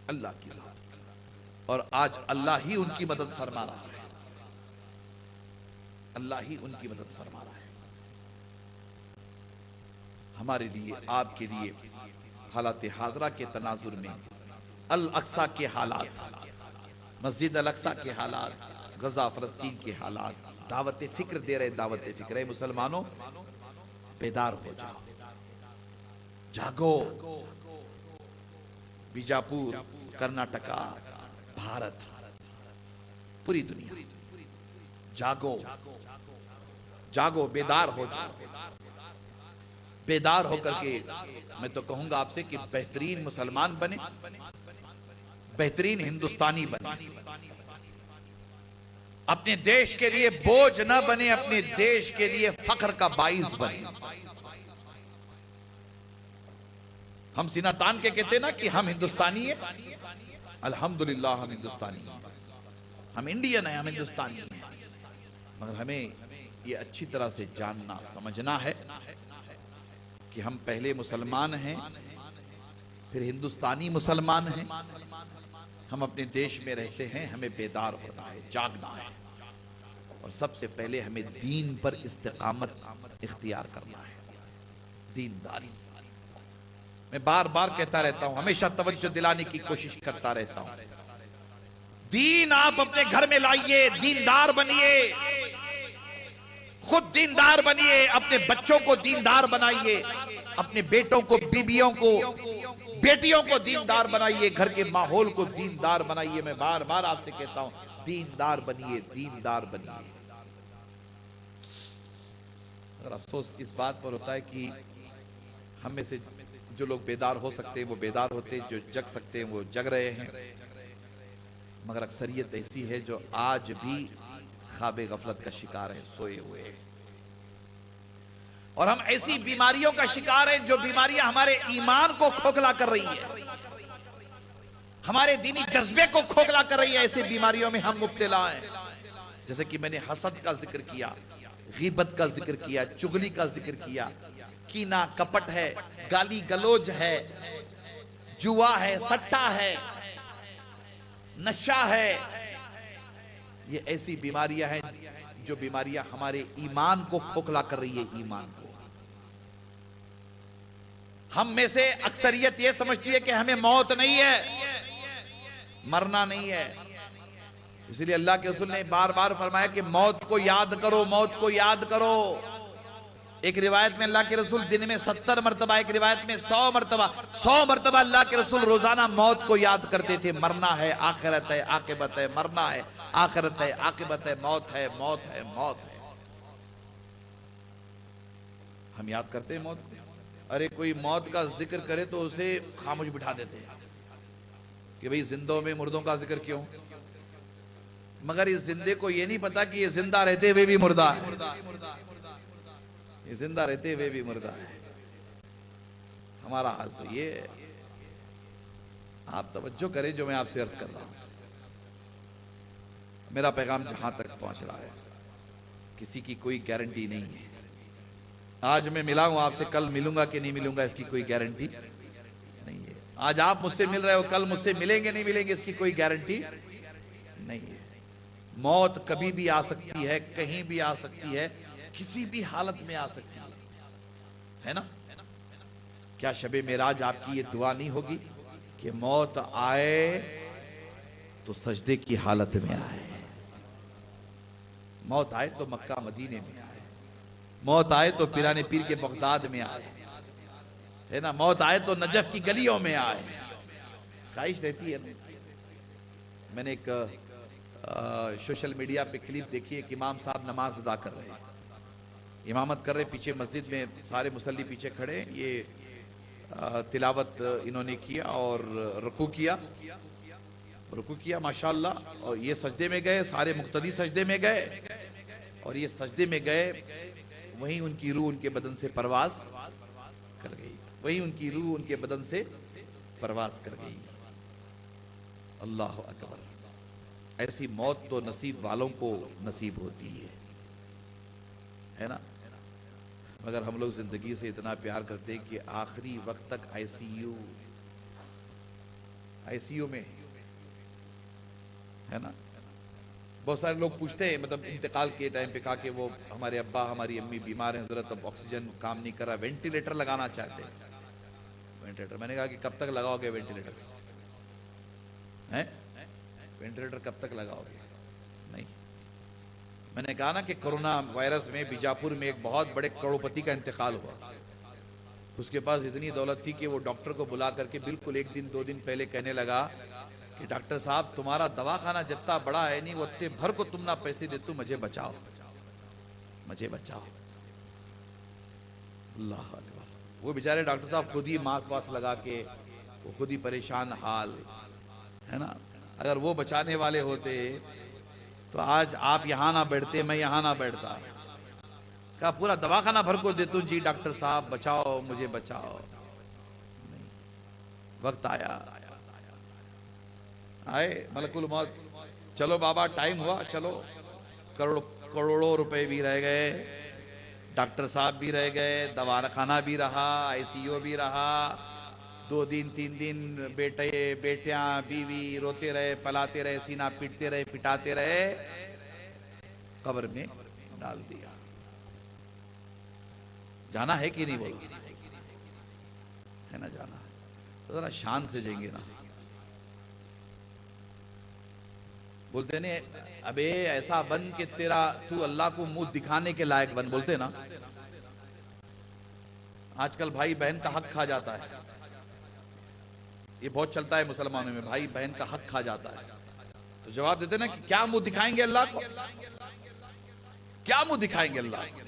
अल्लाह की जात। और आज अल्लाह ही उनकी मदद फरमा रहा है, अल्लाह ही उनकी मदद फरमा रहा है। हमारे लिए, आपके लिए हालात हाजरा के तनाजुर में अल अक्सा के हालात, मस्जिद अल अक्सा के हालात, गजा फलस्तीन के हालात, दावत फिक्र दे रहे, दावत फिक्र है। मुसलमानों बेदार हो जाओ, जागो। बीजापुर, कर्नाटका, भारत, पूरी दुनिया जागो, जागो, बेदार हो जाओ। बेदार होकर के मैं तो कहूंगा आपसे कि बेहतरीन मुसलमान बने, बेहतरीन हिंदुस्तानी बने, अपने देश के लिए बोझ न बने, अपने देश के लिए फख्र का बाइस बने। हम सीना तान के कहते ना कि हम हिंदुस्तानी है, अल्हम्दुलिल्लाह हम हिंदुस्तानी हैं, हम इंडियन है, हम हिंदुस्तानी हैं। मगर हमें ये अच्छी तरह से जानना समझना है कि हम पहले मुसलमान हैं, फिर हिंदुस्तानी मुसलमान हैं। हम अपने देश में रहते हैं, हमें बेदार होना है, जागना है, और सबसे पहले हमें दीन पर इस्तिकामत इख्तियार करना है, दीनदारी। मैं बार बार कहता रहता हूं, हमेशा तवज्जो दिलाने की कोशिश करता रहता हूं, दीन आप अपने घर में लाइए, दीनदार बनिए, खुद दीनदार बनिए, अपने बच्चों को दीनदार बनाइए, अपने बेटों को, बीबियों को, बेटियों को दीनदार बनाइए, घर के माहौल को दीनदार बनाइए। मैं बार बार आपसे कहता हूं, दीनदार बनिए, दीनदार बनिए। अगर अफसोस इस बात पर होता है कि हम में से जो लोग बेदार हो सकते हैं वो बेदार होते हैं, जो जग सकते हैं वो जग रहे हैं, मगर अक्सरियत ऐसी है जो आज भी ख्वाब गफलत का शिकार है, सोए हुए हैं। और हम ऐसी बीमारियों का शिकार हैं जो बीमारियां हमारे ईमान को खोखला कर रही है, हमारे दीनी जज्बे को खोखला कर रही है। ऐसी बीमारियों में हम मुब्तला हैं। जैसे कि मैंने हसद का जिक्र किया, गीबत का जिक्र किया, चुगली का जिक्र किया, कीना कपट है, गाली गलोज है, जुआ है, सट्टा है, नशा है। ये ऐसी बीमारियां हैं जो बीमारियां हमारे ईमान को खोखला कर रही है। ईमान को हम में से अक्सरियत ये समझती है कि हमें मौत नहीं है, मरना नहीं है। इसलिए अल्लाह के रसूल ने बार बार फरमाया कि मौत को याद करो, मौत को याद करो। एक रिवायत में अल्लाह के रसूल दिन में 70 मरतबा, एक रिवायत में 100 मरतबा अल्लाह के रसूल रोजाना मौत को याद करते थे। मरना है, आखिरत है, आकिबत है, मरना है, आखिरत है, आकिबत है, मौत है, मौत है, मौत है। हम याद करते हैं मौत को। अरे कोई मौत का जिक्र करे तो उसे खामोश बिठा देते हैं कि भाई जिंदों में मुर्दों का जिक्र क्यों। मगर इस जिंदे को ये नहीं पता कि ये जिंदा रहते हुए भी मुर्दा है, ये जिंदा रहते हुए भी मुर्दा है। हमारा हाल तो ये है। आप तवज्जो करें जो मैं आपसे अर्ज कर रहा हूं। मेरा पैगाम जहां तक पहुंच रहा है, किसी की कोई गारंटी नहीं है। आज मैं मिला हूं आपसे, कल मिलूंगा कि नहीं मिलूंगा इसकी कोई गारंटी नहीं है। आज आप मुझसे मिल रहे हो, कल मुझसे मिलेंगे नहीं मिलेंगे इसकी कोई गारंटी नहीं है। मौत कभी भी आ सकती है, कहीं भी आ सकती है, किसी भी हालत में आ सकती है ना। क्या शबे मेराज आपकी ये दुआ नहीं होगी कि मौत आए तो सजदे की हालत में आए, मौत आए तो मक्का मदीने में आए, मौत आए तो पिराने पीर के बगदाद में आए, है ना, मौत आए तो नजफ की गलियों में आए। ख्वाहिश रहती है। मैंने एक सोशल मीडिया पे क्लिप देखी है कि इमाम साहब नमाज अदा कर रहे हैं, इमामत कर रहे, पीछे मस्जिद में सारे मुसल्ली पीछे खड़े, ये तिलावत इन्होंने किया और रुकू किया माशाअल्लाह। और ये सजदे में गए, सारे मुक्तदी सजदे में गए, और ये सजदे में गए, वहीं उनकी रूह उनके बदन से परवाज कर गई, वहीं उनकी रूह उनके बदन से परवाज कर गई। अल्लाह अकबर। ऐसी मौत तो नसीब वालों को नसीब होती है ना। मगर हम लोग जिंदगी से इतना प्यार करते हैं कि आखिरी वक्त तक आईसीयू में, है ना। बहुत सारे लोग पूछते हैं, मतलब इंतकाल के टाइम पे कहा कि वो हमारे अब्बा हमारी अम्मी बीमार हैं हजरत, अब ऑक्सीजन काम नहीं कर रहा, वेंटिलेटर लगाना चाहते हैं। वेंटिलेटर, मैंने कहा कि कब तक लगाओगे वेंटिलेटर, हैं वेंटिलेटर कब तक लगाओगे? नहीं। मैंने कहा ना कि कोरोना वायरस में बीजापुर में एक बहुत बड़े करोड़पति का इंतकाल हुआ। उसके पास इतनी दौलत थी कि वो डॉक्टर को बुला करके बिल्कुल 1 दिन 2 दिन पहले कहने लगा कि डॉक्टर साहब तुम्हारा दवाखाना जितना बड़ा है नहीं, वो उतने भर को तुम ना पैसे दे, तुम मुझे बचाओ, मुझे बचाओ। अल्लाह अकबर। वो बेचारे डॉक्टर साहब खुद ही मास्क वास्क लगा के, वो खुद ही परेशान हाल, है ना। अगर वो बचाने वाले होते तो आज आप यहां ना बैठते, मैं यहां ना बैठता। कहा पूरा दवाखाना भर को देता हूं, जी डॉक्टर साहब बचाओ, मुझे बचाओ। नहीं, वक्त आया, आए मलकुल मौत। चलो बाबा टाइम हुआ, चलो। करोड़ों रुपए भी रह गए, डॉक्टर साहब भी रह गए, दवाखाना भी रहा, आईसीयू भी रहा। 2 दिन 3 दिन बेटे बेटियां बीवी रोते रहे, पलाते रहे, सीना पीटते रहे, पिटाते रहे, कब्र में डाल दिया। जाना है कि नहीं बोलो, है ना, जाना है तो जरा शान से जाएंगे ना। बोलते ने अबे ऐसा बन के तेरा तू अल्लाह को मुंह दिखाने के लायक बन, बोलते ना। आजकल भाई बहन का हक खा जाता है, ये बहुत चलता है मुसलमानों में, भाई बहन का हक खा जाता है। तो जवाब देते ना कि क्या मुंह दिखाएंगे अल्लाह को, क्या मुंह दिखाएंगे अल्लाह को।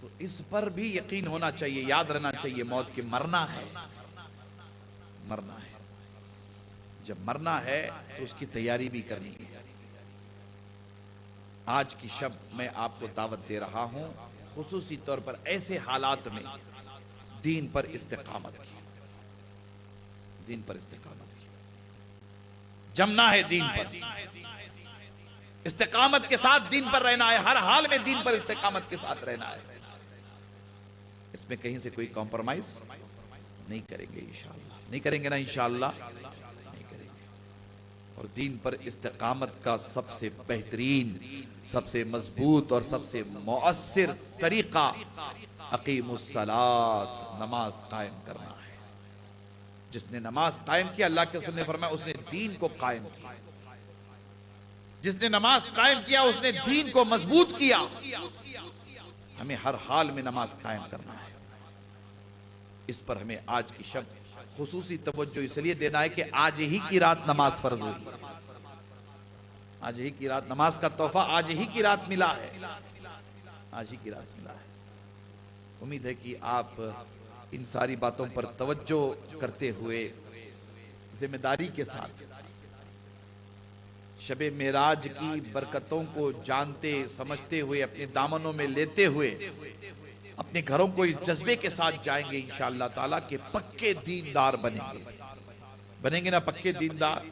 तो तो इस पर भी यकीन होना चाहिए, याद रहना चाहिए मौत के मरना है, मरना है। जब मरना है तो उसकी तैयारी भी करनी है। आज की शब मैं आपको दावत दे रहा हूं खुसूसी तौर पर ऐसे हालात में दीन पर इस्तिकामत की, दीन पर इस्तिकामत की, जमना है दीन पर, इस्तिकामत के साथ दीन पर रहना है, हर हाल में दीन पर इस्तिकामत के साथ रहना है। इसमें कहीं से कोई कॉम्प्रोमाइज नहीं करेंगे इंशाअल्लाह, नहीं करेंगे ना इंशाअल्लाह, नहीं करेंगे। और दीन पर इस्तिकामत का सबसे बेहतरीन, सबसे मजबूत और सबसे मुअस्सिर तरीका अकीमुस्सलात, नमाज कायम करना है। जिसने नमाज कायम किया, अल्लाह के रसूल ने फरमाया उसने दीन को कायम किया। जिसने नमाज कायम किया उसने दीन को मजबूत किया। हमें हर हाल में नमाज कायम करना है। इस पर हमें आज की शब खुसूसी तवज्जो इसलिए देना है कि आज ही की रात नमाज फर्ज हुई, आज ही की रात नमाज का तोहफा आज ही की रात मिला है, आज ही की रात मिला है। उम्मीद है कि आप इन सारी बातों पर तवज्जो करते हुए जिम्मेदारी के साथ शबे मेराज की बरकतों को जानते समझते हुए अपने दामनों में लेते हुए अपने घरों को इस जज्बे के साथ जाएंगे इंशाअल्लाह ताला के पक्के दीनदार बनेंगे, बनेंगे ना पक्के दीनदार।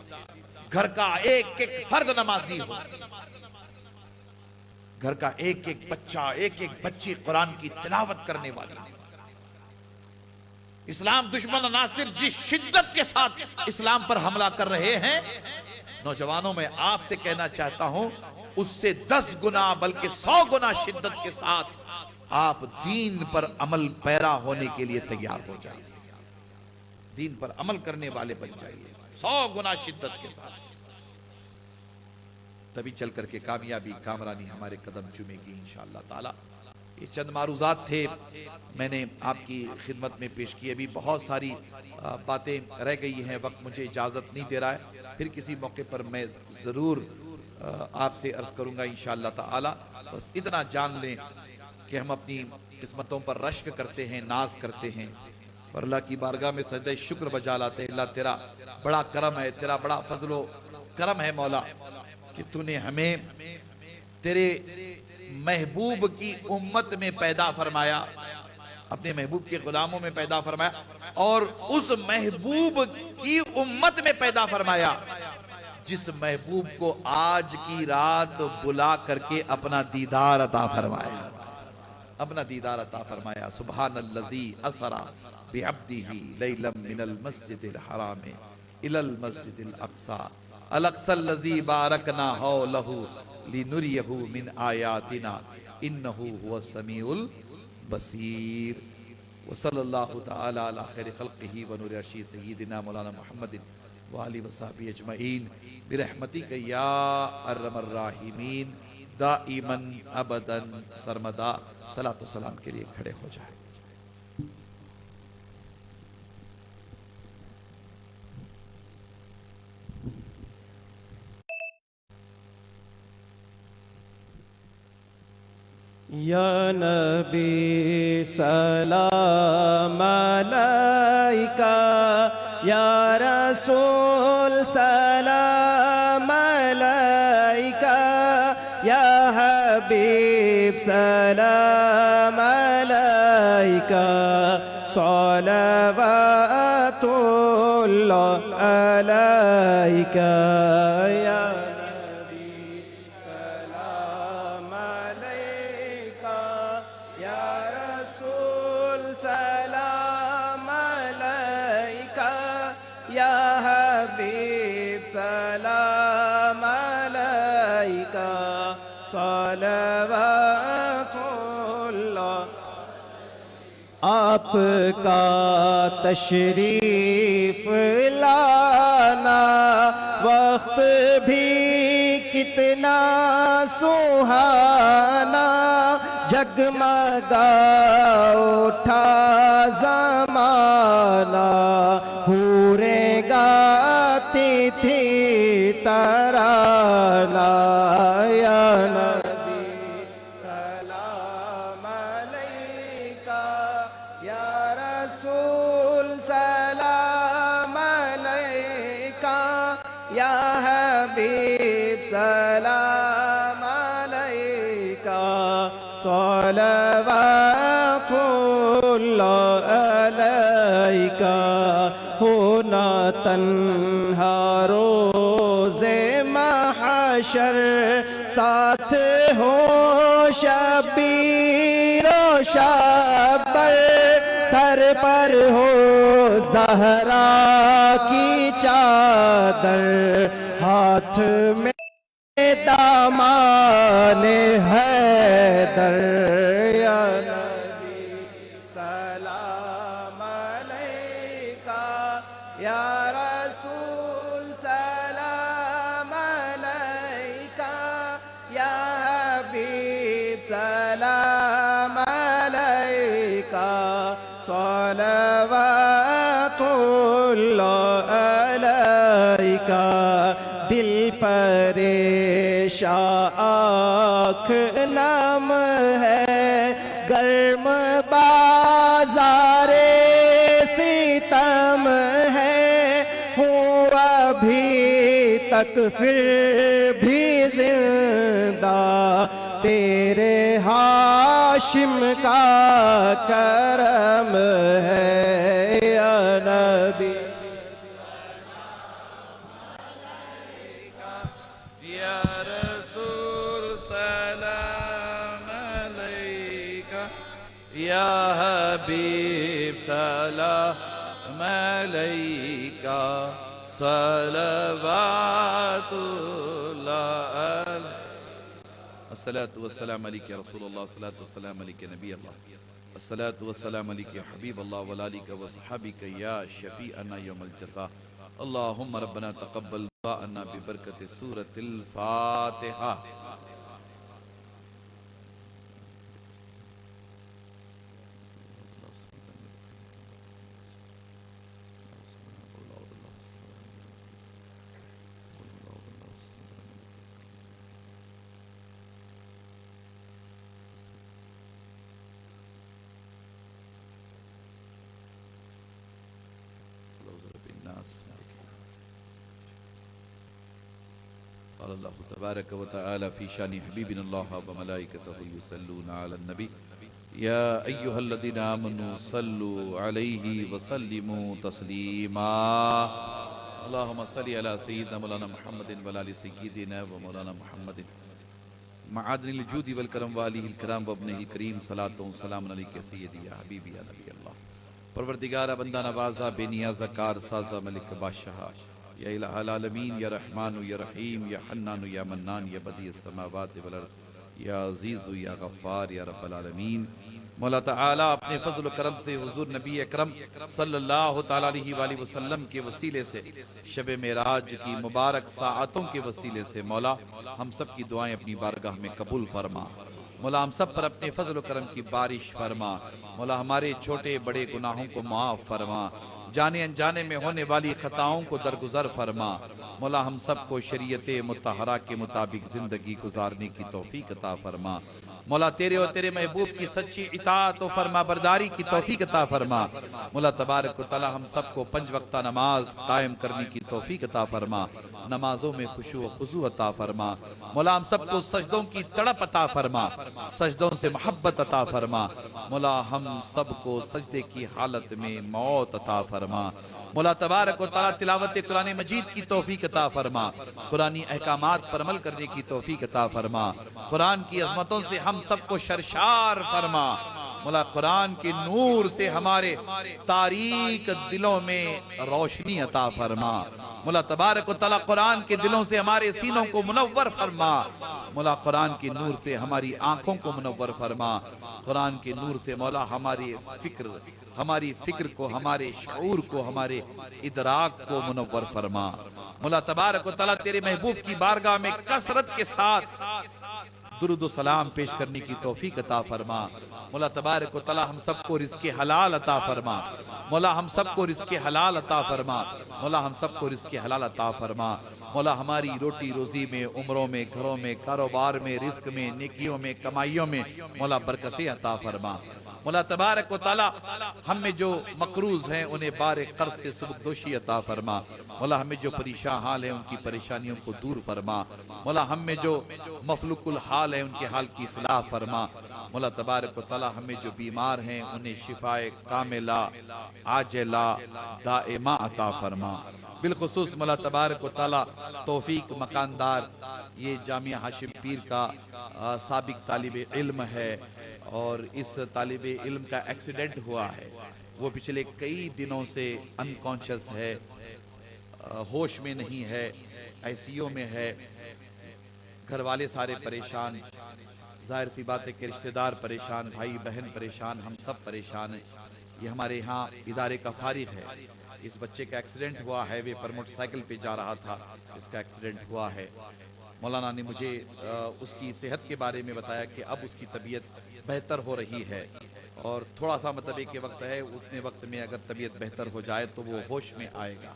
घर का एक एक फर्द नमाजी हो, घर का एक एक बच्चा, एक एक बच्ची कुरान की तिलावत करने वाली। इस्लाम दुश्मन नासिर जिस शिद्दत के साथ इस्लाम पर हमला कर रहे हैं, नौजवानों में आपसे कहना चाहता हूं उससे 10 गुना बल्कि 100 गुना शिद्दत के साथ आप दीन पर अमल पैरा होने के लिए तैयार हो जाइए, दीन पर अमल करने वाले बन जाइए 100 गुना शिद्दत के साथ। तभी चल करके कामयाबी कामरानी हमारे कदम चूमेगी इंशाअल्लाह ताला। ये चंद मारूजात थे मैंने आपकी खिदमत में पेश किए। अभी बहुत सारी बातें रह गई हैं, वक्त मुझे इजाज़त नहीं दे रहा है। फिर किसी मौके पर मैं ज़रूर आपसे अर्ज़ करूँगा इंशाअल्लाह ताला। बस इतना जान लें कि हम अपनी किस्मतों पर रश्क करते हैं, नाज करते हैं और अल्लाह की बारगाह में सजदे शुक्र बजा लाते हैं। अल्लाह तेरा बड़ा करम है, तेरा बड़ा फजलो करम है मौला कि तूने हमें तेरे महबूब की उम्मत में पैदा फरमाया, अपने महबूब के गुलामों में पैदा फरमाया और उस महबूब की उम्मत में पैदा फरमाया जिस महबूब को आज की रात बुला करके अपना दीदार अता फरमाया, अपना दीदार अता फरमाया। सुब्हानल्लज़ी असरा बिअब्दिही लैलम मिनल मस्जिदिल हराम इलल मस्जिदिल अक़सा अल-अक़सल्लज़ी बारकना हौलहु लिनुरियहु मिन आयातिना इन्नहु हुवस समीउल बसीर। व सल्लल्लाहु तआला अला खैरि खल्क़िही व नूरि अर्शी सय्यिदिना मौलाना मुहम्मदिन व आलिहि व सहबिही अजमईन बिरहमतिका या अर्हमर राहिमीन दाइमन अबदन सरमदा। सलात व सलाम के लिए खड़े हो जाए। या नबी सलाम अलैका, या रसूल सलाम अलैका, या हबीब सलाम अलैका, सलवातुल्लाह अलैका, या आपका तशरीफ लाना वक्त भी कितना सुहाना, जगमगा उठा ज़माना, हूरे गाती थी तराना। या नबी सलाम अलैका, अलैका होना तन्हा रोज़े महशर साथ हो शबीर ओ शब्बर सर पर हो ज़हरा की चादर हाथ में दामाने हैदर या नबी सलाम अलैका या रसूल सलाम अलैका या हबीब सलाम अलैका सलवातुल्लाह अलैका दिल परेशान आँख नम है गर्म बाजारे सितम है हूँ अभी तक फिर भी जिंदा तेरे हाशिम का करम है या नबी या रसूल सलाम अलैका या हबीब सलाम अलैका सलवातुल्लाह अस्सलातु वस्सलाम अलैका या रसूलल्लाह अस्सलातु वस्सलाम अलैका नबी अल्लाह अस्सलातु वस्सलाम अलैका या हबीब अल्लाह व आलिका व सहाबिका या शफीअना यौमल जज़ा अल्लाहुम्मा रब्बना तक़ब्बल दुआअना बिबरकति सूरतिल फातिहा। अल्लाह तबारक व तआला फी शानि हबीबिल्लाह व मलाइकतहु युसल्लूना अलन नबी या अय्युहल्लज़ीना आमनू सल्लु अलैहि व सल्लिमू तस्लीमा अल्लाहुम्मा सल्लि अला सय्यिदिना मौलाना मुहम्मदिन व आलि सय्यिदिना व मौलाना मुहम्मदिन मआदिनिल जूदि वल करम व आलिहिल किराम व इब्निहिल करीम सलातो व सलामुन अलैका सय्यदी या हबीबी या नबी अल्लाह। परवरदिगार बंदा नवाजा बेनियाज़ा कार साज़ा मलिक बादशाह या इलाहल आलमीन या रहमानु या रहीम या हन्नानु या मन्नान या बदी समावात वल अर्द या अजीज़ु या गफ्फार या रब्बल आलमीन। मौला ताला अपने फजल करम से हुजूर नबी अकरम सल्लल्लाहु ताला अलैहि वसल्लम के वसीले से शब मेराज की मुबारक साअतों के वसीले से मौला हम सब की दुआएं अपनी बारगाह में कबूल फरमा। मौला हम सब पर अपने फजल करम की बारिश फरमा। मौला हमारे छोटे बड़े गुनाहों को माफ फरमा, जाने अनजाने में होने वाली खताओं को दरगुजर फरमा। मौला हम सबको शरीयत मुतहरा के मुताबिक जिंदगी गुजारने की तौफीक अता फरमा। मौला तेरे और तेरे महबूब की सच्ची इताअत और फरमा बरदारी की तौफीक अता फरमा। मौला तबारक व तआला हम सबको 5 वक्ता नमाज कायम करने की तौफीक अता फरमा, नमाजों में खुशू व खुजू अता फरमा। मौला हम सबको सजदों की तड़प अता फरमा, सजदों से मोहब्बत अता फरमा। मौला हम सबको सजदे की हालत में मौत अता फरमा। मौला तबारक व तआला तिलावत कुरान मजीद की तौफीक अता फरमा, कुरानी अहकामात पर अमल करने की तौफीक अता फरमा। कुरान की अजमतों से हम सबको शर्शार फरमा। मौला कुरान के नूर से हमारे तारीक दिलों में रोशनी अता फरमा। मौला तबारक व तआला कुरान के दिलों से हमारे सीनों को मुनव्वर फरमा। मौला कुरान के नूर से हमारी आंखों को मुनव्वर फरमा। कुरान के नूर से मौला हमारी फिक्र को, हमारे शऊर को, हमारे इदराक को मुनव्वर फरमा। मौला तबारक व तआला तेरे महबूब की बारगाह में कसरत के साथ दुरूद व सलाम पेश करने की तौफीक अता फरमा। मौला तबारक व तआला हम सबको रिज़्क़े हलाल अता फरमा। मौला हम सबको रिज़्क़े हलाल अता फरमा। मौला हम सबको रिज़्क़े हलाल अता फरमा। मौला हमारी रोटी रोजी में, उम्रों में, घरों में, कारोबार में, रिज़्क़ में, नेकियों में, कमाइयों में मौला बरकतें अता फरमा। मौला तबारक व तआला हम में जो मकरूज हैं उन्हें बारे कर्ज से सुबुकदोशी अता फरमा। मौला हमें जो परेशान हाल है उनकी परेशानियों को दूर फरमा। मौला हम में जो मफलुकुल हाल है उनके हाल की इस्लाह फरमा। मौला तबारक व तआला हमें जो बीमार हैं उन्हें शिफाए कामिला आजिला दाइमा अता फरमा। बिलखुसूस मौला तबारक व तआला तौफीक मकानदार ये जामिया हाशिम पीर का साबिक तालिब इल्म है और इस तालिब इल्म का एक्सीडेंट हुआ है। वो पिछले कई दिनों से अनकॉन्शियस है, होश में नहीं है, आईसीयू में है। घर वाले सारे परेशान, जाहिर सी बात है कि रिश्तेदार परेशान, भाई बहन परेशान, हम सब परेशान हैं। ये हमारे यहाँ इदारे का फारिग है। इस बच्चे का एक्सीडेंट हुआ, हाईवे पर मोटरसाइकिल पे जा रहा था, इसका एक्सीडेंट हुआ है। मौलाना ने मुझे उसकी सेहत के बारे में बताया कि अब उसकी तबीयत बेहतर हो रही है और थोड़ा सा मतलब एक वक्त है, उतने वक्त में अगर तबीयत बेहतर हो जाए तो वो होश में आएगा।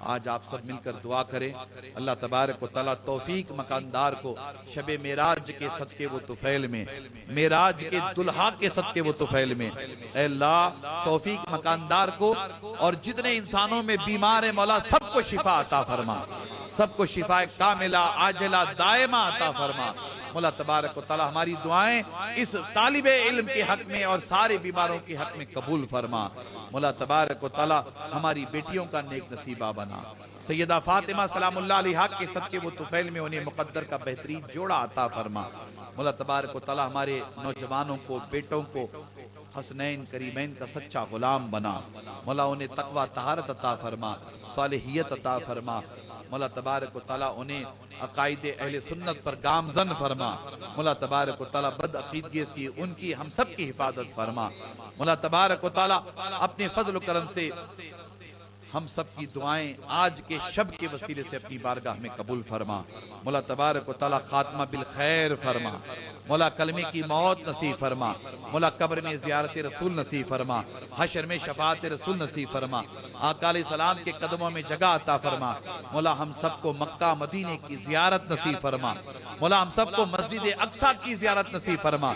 आज आप सब मिलकर दुआ करें, अल्लाह तबारक व तआला तौफीक मकानदार को शबे मेराज के सदके वो तुफैल में, मेराज के दुल्हा के सदके वो तुफैल में, ऐ अल्लाह तौफीक मकानदार को और जितने इंसानों में बीमार है मौला सबको शिफा अता फरमा, सबको शिफा कामिला आजिला दाइमा अता फरमा। मौला तबारक व तआला हमारी दुआएं इस तालिबे इल्म के हक में और सारे बीमारों के हक में कबूल फरमा। मौला तबारक व तआला हमारी बेटियों का नेक नसीबा बना। सैयदा फातिमा सलामुल्लाह अलैहा के सदके वो तुफैल में उन्हें मुकद्दर का बेहतरीन जोड़ा अता फरमा। मौला तबारक व तआला हमारे नौजवानों को, बेटों को हसनैन करीमैन का सच्चा गुलाम बना। मौला उन्हें तकवा तहारत अता फरमा, सालिहियत अता फरमा। मौला तबारक व तआला उन्हें अकायदे अहले सुन्नत पर गामजन फरमा। मौला तबारक व तआला बदअकीदगी से उनकी हम सब की हिफाजत फरमा। मौला तबारक व तआला अपने फजल करम से हम सब की दुआएं आज के शब के वसीले से अपनी बारगाह में कबूल फरमा। मौला तबारक व तआला खात्मा बिल खैर फरमा। मौला कलमे की मौत नसीब फरमा। मौला कब्र में ज़ियारत रसूल नसीब फरमा, हशर में शफाअत रसूल नसीब फरमा, आका अलैहिस्सलाम के कदमों में जगह अता फरमा। मौला हम सबको मक्का मदीने की ज़ियारत नसीब फरमा। मौला हम सबको मस्जिद अक्सा की ज़ियारत नसीब फरमा।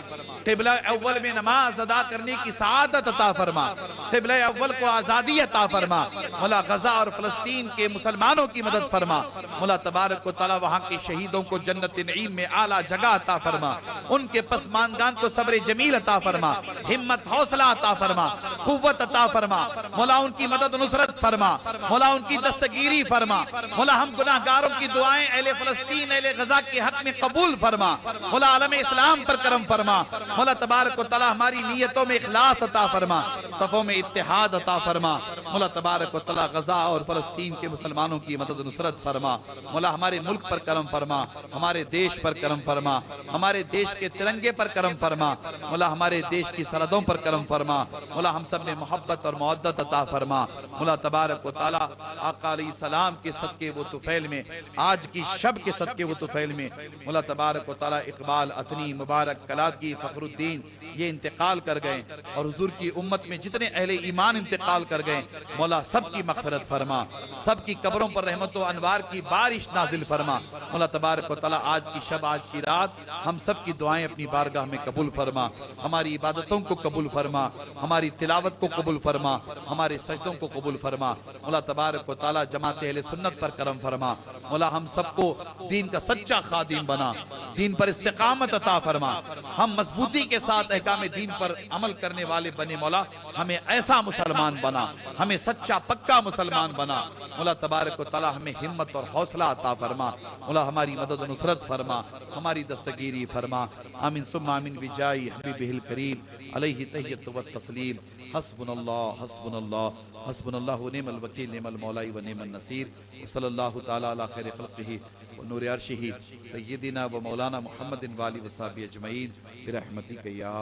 क़िबला अव्वल में नमाज अदा करने की सआदत अता फरमा। क़िबला अव्वल को आज़ादी अता फरमा। मौला गजा और फ़लस्तीन के मुसलमानों की मदद फरमा। मौला तबारक व तआला वहाँ के शहीदों को जन्नत नईम में आला जगह अता फरमा। उनके पसमानदान को सब्र जमील अता फरमा, हिम्मत हौसला अता फरमा, कुव्वत अता फरमा। मौला उनकी मदद नुसरत फरमा। मौला उनकी दस्तगीरी फरमा। मौला हम गुनाहगारों की दुआएं अहले फ़लस्तीन अहले गजा के हक में कबूल फरमा। मौला आलम इस्लाम पर करम फरमा। मौला तबारक व तआला हमारी नीयतों में इखलास अता फरमा, सफ़ों में इत्तेहाद अता फरमा। मौला तबारक व तआला गजा और फ़लस्तीन के मुसलमानों की मदद नुसरत फरमा। मौला हमारे मुल्क पर करम फरमा, हमारे देश पर करम फरमा, हमारे देश के तिरंगे पर करम फरमा। मौला हमारे देश की सरहदों पर करम फरमा। मौला हम सब में मोहब्बत और मौद्दत अता फरमा। मौला तबारक व तआला आका अलैहिस्सलाम के सदके वो तुफैल में, आज की शब के सदके वो तुफैल में मौला तबारक व तआला इकबाल अतनी मुबारक कलादगी फखरुद्दीन ये इंतकाल कर गए और हुजूर की उम्मत में जितने अहले ईमान इंतकाल कर गए मौला सबकी मग़फ़िरत फरमा, सबकी कब्रों पर रहमत व अनवार की बारिश नाजिल फरमा। मौला तबारक व तआला आज की शब, आज की रात हम सब की दुआएं अपनी बारगाह में कबूल फरमा। हमारी इबादतों को कबूल फरमा, हमारी तिलावत को कबूल फरमा, हमारे सजदों को कबूल फरमा। मौला तबारक व तआला जमात अहले सुन्नत पर करम फरमा। मौला हम सबको दीन का सच्चा खादिम बना, दीन पर इस्तिकामत अता फरमा। हम मजबूती के साथ अहकाम दीन पर अमल करने वाले बने। मौला हमें ऐसा मुसलमान बना, हमें सच्चा पक्का मुसलमान बना। मौला तबारक व तआला हमें हिम्मत और हौसला अता फरमा। मौला हमारी मदद नुसरत फरमा, हमारी दस्तगीरी फरमा। आमीन सुम्मा आमीन बिजाई हबीबिल करीम अलैहि तहियत व तस्लीम। हस्बुनल्लाह हस्बुनल्लाह हस्बुनल्लाह व निअमल वकील निअमल मौला व निअमन नसीर। सल्लल्लाहु तआला अला खैर खल्क़िही व नूर अर्शिही सय्यिदिना व मौलाना मुहम्मदिन व आलिहि व सहबिही अजमईन बिरहमतिक या